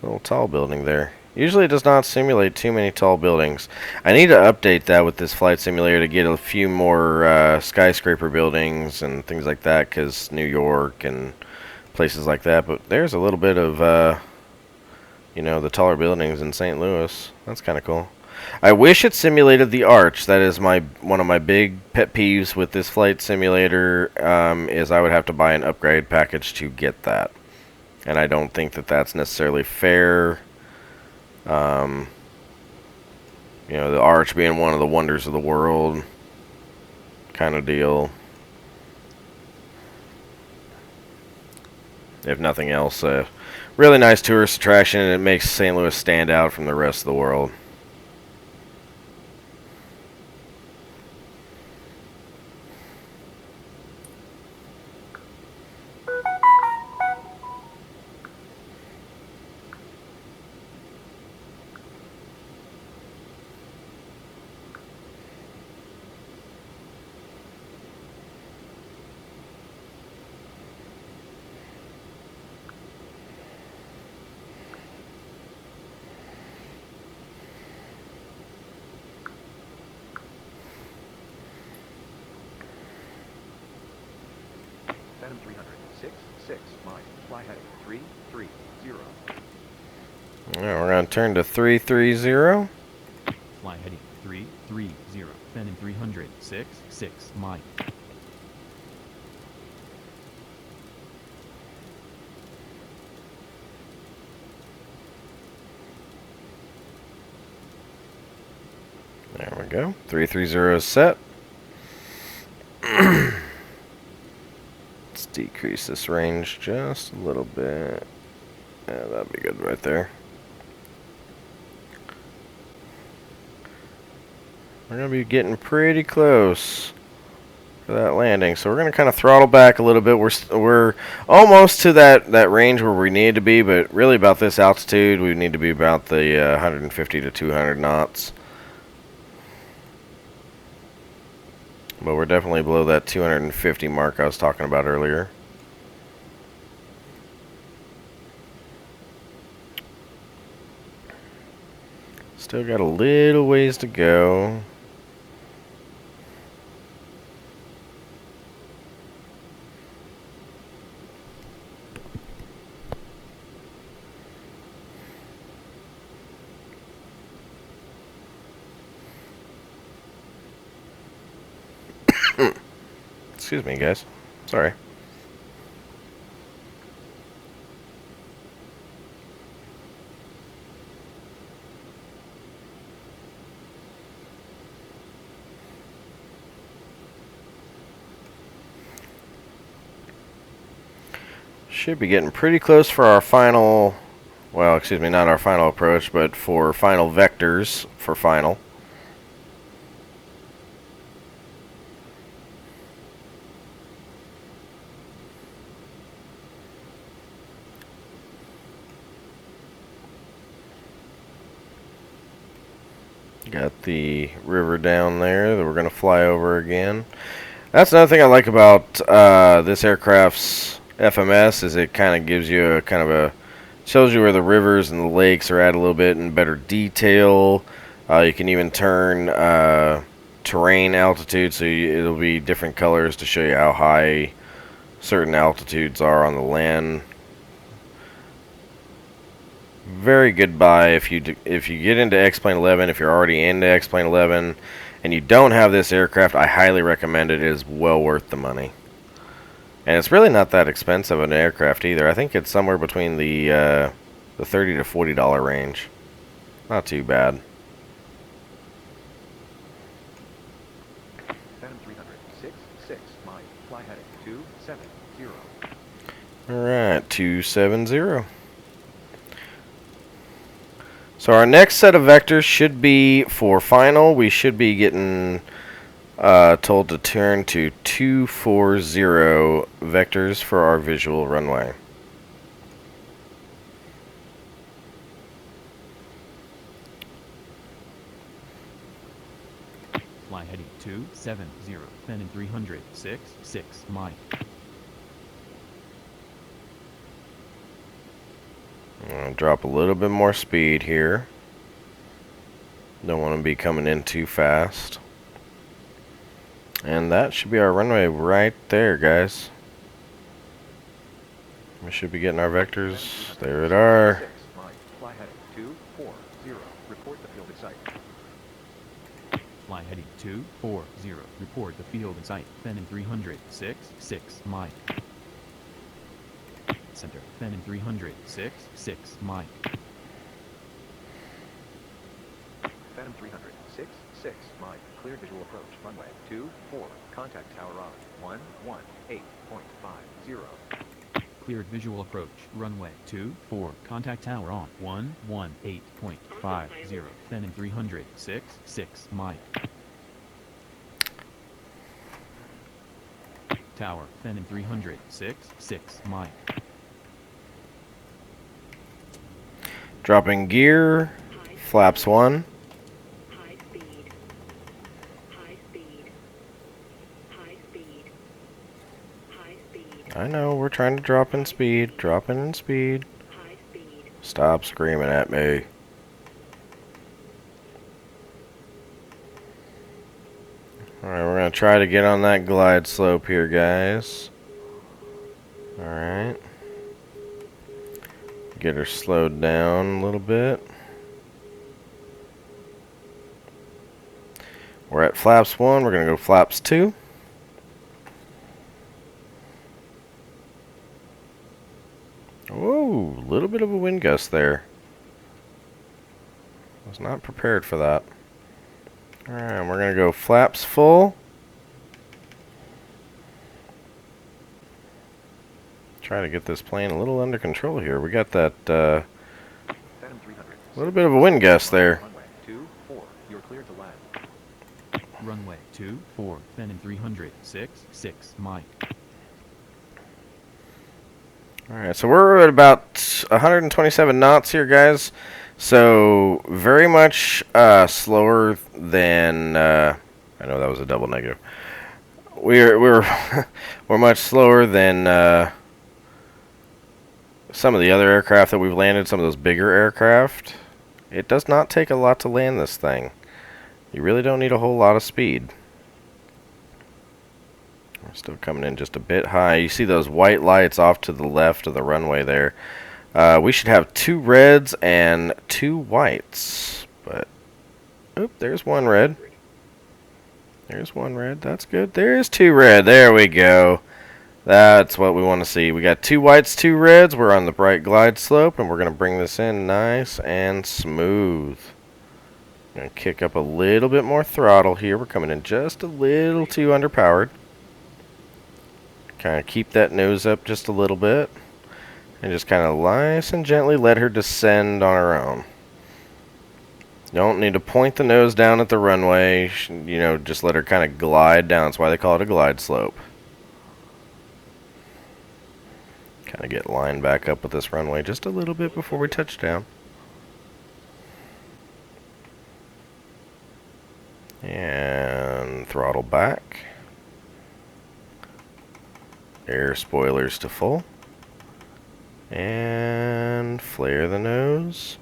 little tall building there. Usually it does not simulate too many tall buildings. I need to update that with this flight simulator to get a few more skyscraper buildings and things like that, because New York and places like that. But there's a little bit of, you know, the taller buildings in St. Louis. That's kind of cool. I wish it simulated the arch. That is one of my big pet peeves with this flight simulator, is I would have to buy an upgrade package to get that. And I don't think that that's necessarily fair. You know, the arch being one of the wonders of the world kind of deal. If nothing else, a really nice tourist attraction, and it makes St. Louis stand out from the rest of the world. Phenom 306, 6 Mike. Fly heading 330. Alright, we're going to turn to 330. Fly heading 330. Phenom 306, 6 Mike. There we go. 330 is set. Let's decrease this range just a little bit. Yeah, that'd be good right there. We're going to be getting pretty close for that landing. So we're going to kind of throttle back a little bit. We're almost to that range where we need to be, but really about this altitude, we need to be about the 150 to 200 knots. But we're definitely below that 250 mark I was talking about earlier. Still got a little ways to go. Excuse me, guys. Sorry. Should be getting pretty close for our final, well, excuse me, not our final approach, but for final vectors for final. Got the river down there that we're going to fly over again. That's another thing I like about this aircraft's FMS is it kind of gives you a shows you where the rivers and the lakes are at a little bit in better detail. You can even turn terrain altitude, so it'll be different colors to show you how high certain altitudes are on the land. Very good buy if you get into X-PLANE11. If you're already into X-PLANE11 and you don't have this aircraft, I highly recommend it. It is well worth the money. And it's really not that expensive an aircraft either. I think it's somewhere between the $30 to $40 range. Not too bad. Phenom 300, 6, Mike, fly heading 270. Alright, 270. So our next set of vectors should be for final. We should be getting told to turn to 240 vectors for our visual runway. Fly heading 270, Phenom 300, 6, Mike. I'm going to drop a little bit more speed here. Don't want to be coming in too fast. And that should be our runway right there, guys. We should be getting our vectors. There it are. 6, Mike, fly heading 240. Report the field in sight. Fly heading 240, report the field in sight. Phenom 300, 6, Mike. Center, Phenom 300, 6, Mike. Phenom 300, 6, Mike, cleared visual approach, runway 24, contact tower on 118.50. Cleared visual approach, runway 24, contact tower on 118.50. Phenom 300, 6, Mike. Tower, Phenom 300, 6, Mike. Dropping gear. Flaps 1. High speed. High speed. High speed. High speed. I know, we're trying to drop in speed. Dropping in speed. High speed. Stop screaming at me. Alright, we're going to try to get on that glide slope here, guys. Alright. Get her slowed down a little bit. We're at flaps 1. We're going to go flaps 2. Whoa, a little bit of a wind gust there. Was not prepared for that. Alright, we're going to go flaps full. Try to get this plane a little under control here. We got that Phenom 300, little bit of a wind gust there. runway 24, you're cleared to land. Runway 24, Phenom 300, 6, Mike. Alright, so we're at about 127 knots here, guys. So, very much slower than... I know that was a double negative. We're much slower than some of the other aircraft that we've landed, some of those bigger aircraft. It does not take a lot to land this thing. You really don't need a whole lot of speed. We're still coming in just a bit high. You see those white lights off to the left of the runway there. We should have 2 reds and 2 whites. But, oop, there's one red. There's one red. That's good. There's two red. There we go. That's what we want to see. We got two whites, two reds. We're on the bright glide slope, and we're going to bring this in nice and smooth. Going to kick up a little bit more throttle here. We're coming in just a little too underpowered. Kind of keep that nose up just a little bit. And just kind of nice and gently let her descend on her own. Don't need to point the nose down at the runway. You know, just let her kind of glide down. That's why they call it a glide slope. Kind of get lined back up with this runway just a little bit before we touch down. And throttle back. Air spoilers to full. And flare the nose.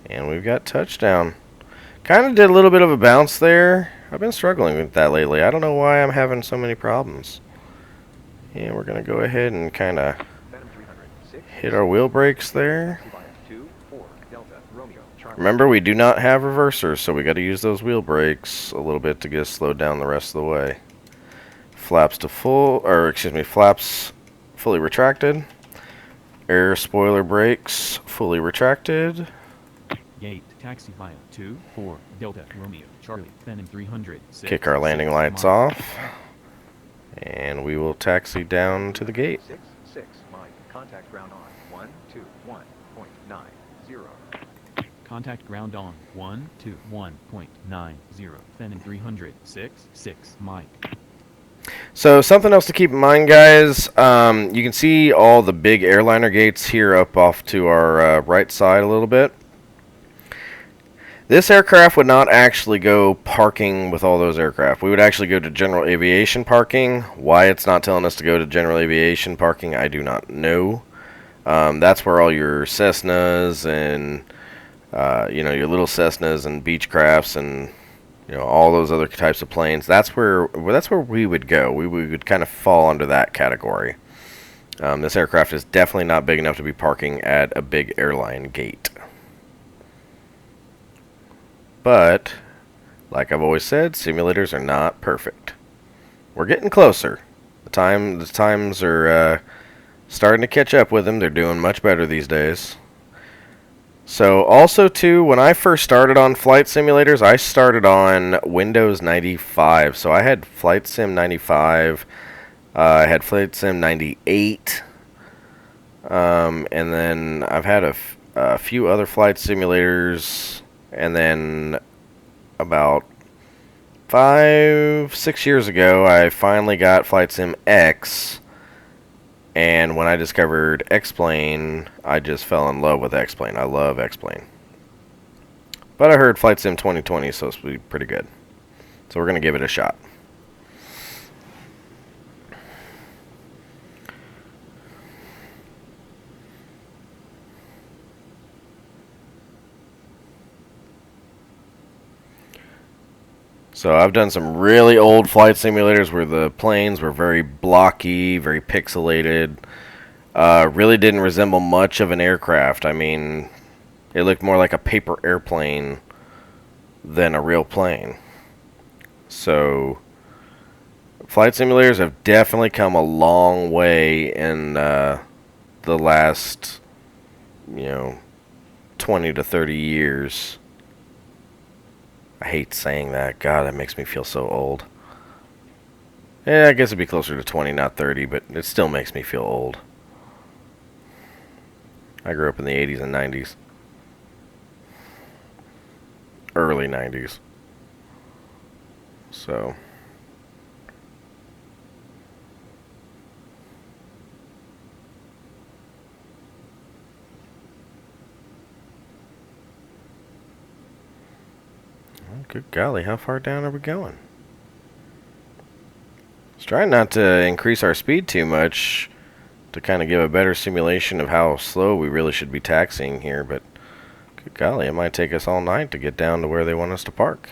And we've got touchdown. Kind of did a little bit of a bounce there. I've been struggling with that lately. I don't know why I'm having so many problems. And we're going to go ahead and kind of hit our wheel brakes there. Remember, we do not have reversers, so we got to use those wheel brakes a little bit to get us slowed down the rest of the way. Flaps to full, or excuse me, flaps fully retracted. Air spoiler brakes fully retracted. Gate, taxi via 2-4 Delta Romeo Charlie Phenom 300. Kick our landing lights off. And we will taxi down to the gate. 6 Mike. Contact ground on 121.90. Contact ground on 121.90. Phenom 300. 6 Mike. So something else to keep in mind, guys. You can see all the big airliner gates here up off to our right side a little bit. This aircraft would not actually go parking with all those aircraft. We would actually go to general aviation parking. Why it's not telling us to go to general aviation parking, I do not know. That's where all your Cessnas and you know, your little Cessnas and Beechcrafts and you know all those other types of planes. That's where we would go. We would kind of fall under that category. This aircraft is definitely not big enough to be parking at a big airline gate. But, like I've always said, simulators are not perfect. We're getting closer. The times are starting to catch up with them. They're doing much better these days. So, also too, when I first started on flight simulators, I started on Windows 95. So I had Flight Sim 95. I had Flight Sim 98. And then I've had a few other flight simulators. And then about 5-6 years ago, I finally got Flight Sim X. And when I discovered X-Plane, I just fell in love with X-Plane. I love X-Plane. But I heard Flight Sim 2020 is supposed to be pretty good. So we're going to give it a shot. So I've done some really old flight simulators where the planes were very blocky, very pixelated. Really didn't resemble much of an aircraft. I mean, it looked more like a paper airplane than a real plane. So flight simulators have definitely come a long way in the last, 20 to 30 years. I hate saying that. God, that makes me feel so old. Yeah, I guess it'd be closer to 20, not 30, but it still makes me feel old. I grew up in the 80s and 90s. Early 90s. So... good golly, how far down are we going? Just trying not to increase our speed too much to kind of give a better simulation of how slow we really should be taxiing here, but good golly, it might take us all night to get down to where they want us to park.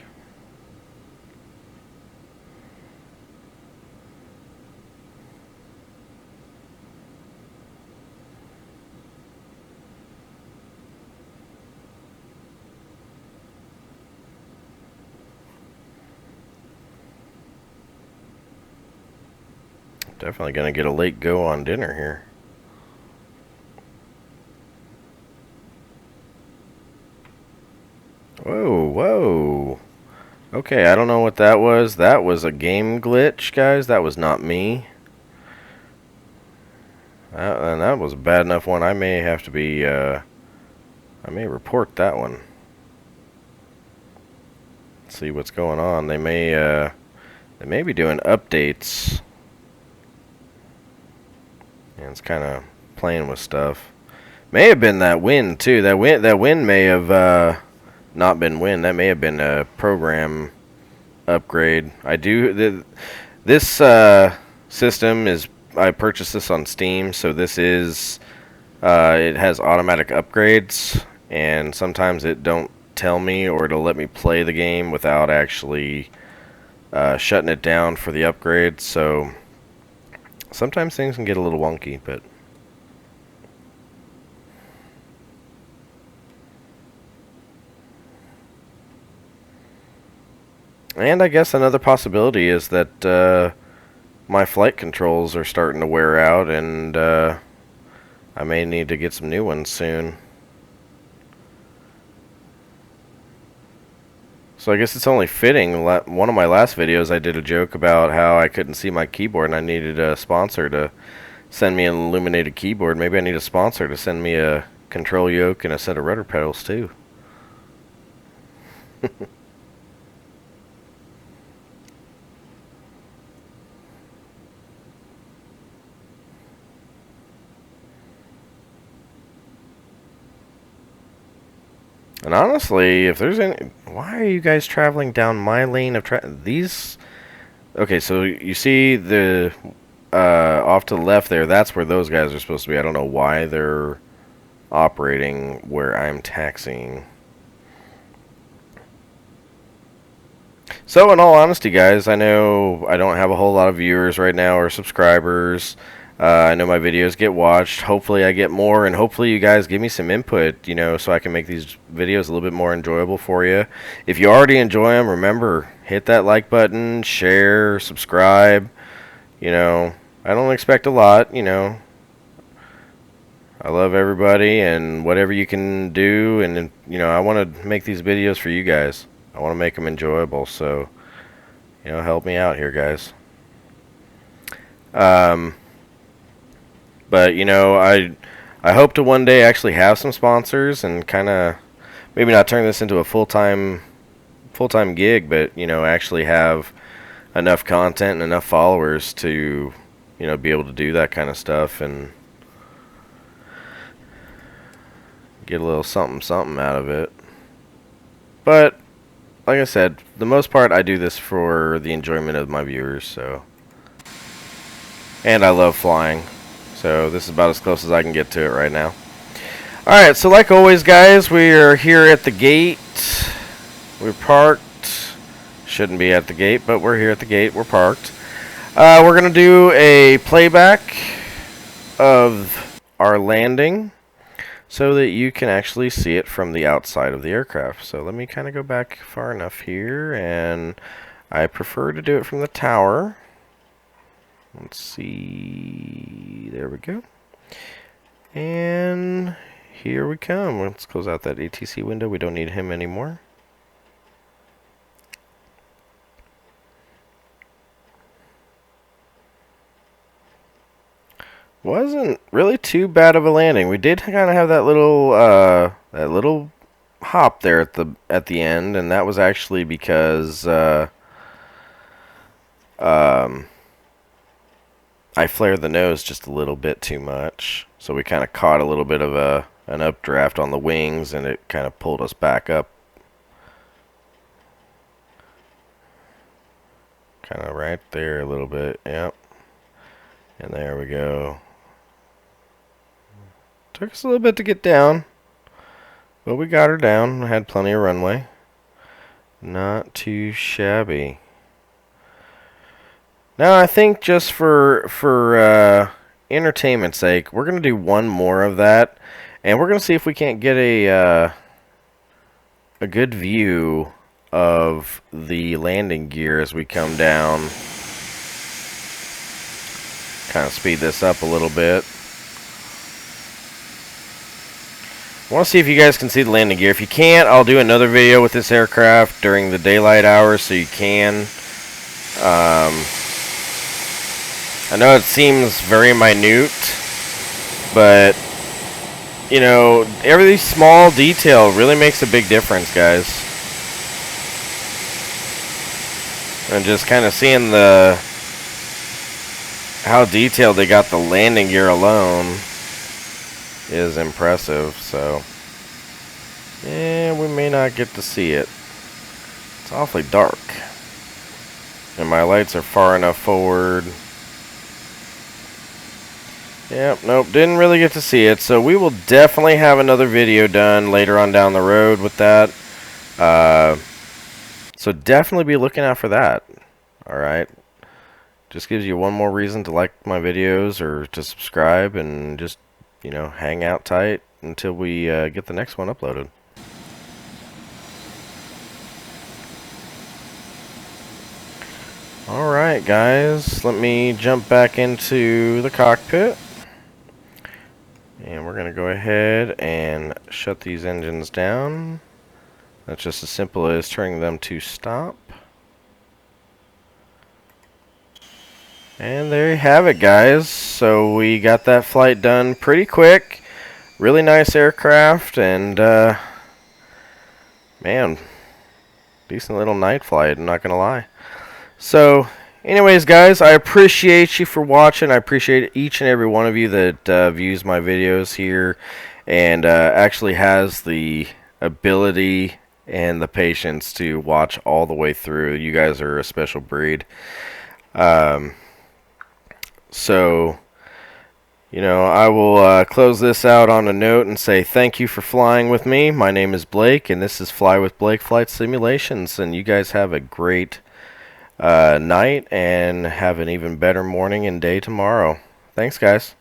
Definitely gonna get a late go on dinner here. Whoa, whoa. Okay, I don't know what that was. That was a game glitch, guys. That was not me. And that was a bad enough one. I may have to be, I may report that one. Let's see what's going on. They may be doing updates. And it's kind of playing with stuff. May have been that wind too. That wind may have not been wind. That may have been a program upgrade. This system is, I purchased this on Steam, so this is it has automatic upgrades, and sometimes it don't tell me, or it'll let me play the game without actually shutting it down for the upgrades. So sometimes things can get a little wonky, but and I guess another possibility is that my flight controls are starting to wear out, and I may need to get some new ones soon. So I guess it's only fitting. One of my last videos I did a joke about how I couldn't see my keyboard and I needed a sponsor to send me an illuminated keyboard. Maybe I need a sponsor to send me a control yoke and a set of rudder pedals too. And honestly, if there's any, why are you guys traveling down my lane of these? Okay, so you see the off to the left there. That's where those guys are supposed to be. I don't know why they're operating where I'm taxiing. So in all honesty, guys, I know I don't have a whole lot of viewers right now or subscribers. I know my videos get watched. Hopefully I get more, and hopefully you guys give me some input, you know, so I can make these videos a little bit more enjoyable for you. If you already enjoy them, remember, hit that like button, share, subscribe. You know, I don't expect a lot, you know. I love everybody, and whatever you can do, and you know, I want to make these videos for you guys. I want to make them enjoyable, so you know, help me out here, guys. But you know, I hope to one day actually have some sponsors and kind of maybe not turn this into a full-time gig, but you know, actually have enough content and enough followers to, you know, be able to do that kind of stuff and get a little something out of it. But like I said, for the most part I do this for the enjoyment of my viewers, so. And I love flying. So this is about as close as I can get to it right now. Alright, so like always, guys, we are here at the gate. We're parked. Shouldn't be at the gate, but we're here at the gate. We're parked. We're going to do a playback of our landing so that you can actually see it from the outside of the aircraft. So let me kind of go back far enough here, and I prefer to do it from the tower. Let's see, there we go. And here we come. Let's close out that ATC window. We don't need him anymore. Wasn't really too bad of a landing. We did kind of have that little hop there at the end, and that was actually because I flared the nose just a little bit too much, so we kind of caught a little bit of an updraft on the wings, and it kind of pulled us back up. Kind of right there a little bit, yep. And there we go. Took us a little bit to get down, but we got her down. Had plenty of runway. Not too shabby. Now, I think just for entertainment's sake, we're going to do one more of that, and we're going to see if we can't get a good view of the landing gear as we come down. Kind of speed this up a little bit. I want to see if you guys can see the landing gear. If you can't, I'll do another video with this aircraft during the daylight hours so you can. I know it seems very minute, but you know, every small detail really makes a big difference, guys. And just kind of seeing how detailed they got the landing gear alone is impressive. So yeah, we may not get to see it. It's awfully dark, and my lights are far enough forward. Yep, nope, didn't really get to see it. So we will definitely have another video done later on down the road with that. So definitely be looking out for that. Alright. Just gives you one more reason to like my videos or to subscribe and just, you know, hang out tight until we get the next one uploaded. Alright, guys. Let me jump back into the cockpit. And we're going to go ahead and shut these engines down. That's just as simple as turning them to stop. And there you have it, guys. So we got that flight done pretty quick. Really nice aircraft, and man, decent little night flight, I'm not going to lie. So anyways, guys, I appreciate you for watching. I appreciate each and every one of you that views my videos here and actually has the ability and the patience to watch all the way through. You guys are a special breed. So, you know, I will close this out on a note and say thank you for flying with me. My name is Blake, and this is Fly with Blake Flight Simulations, and you guys have a great night and have an even better morning and day tomorrow. Thanks, guys.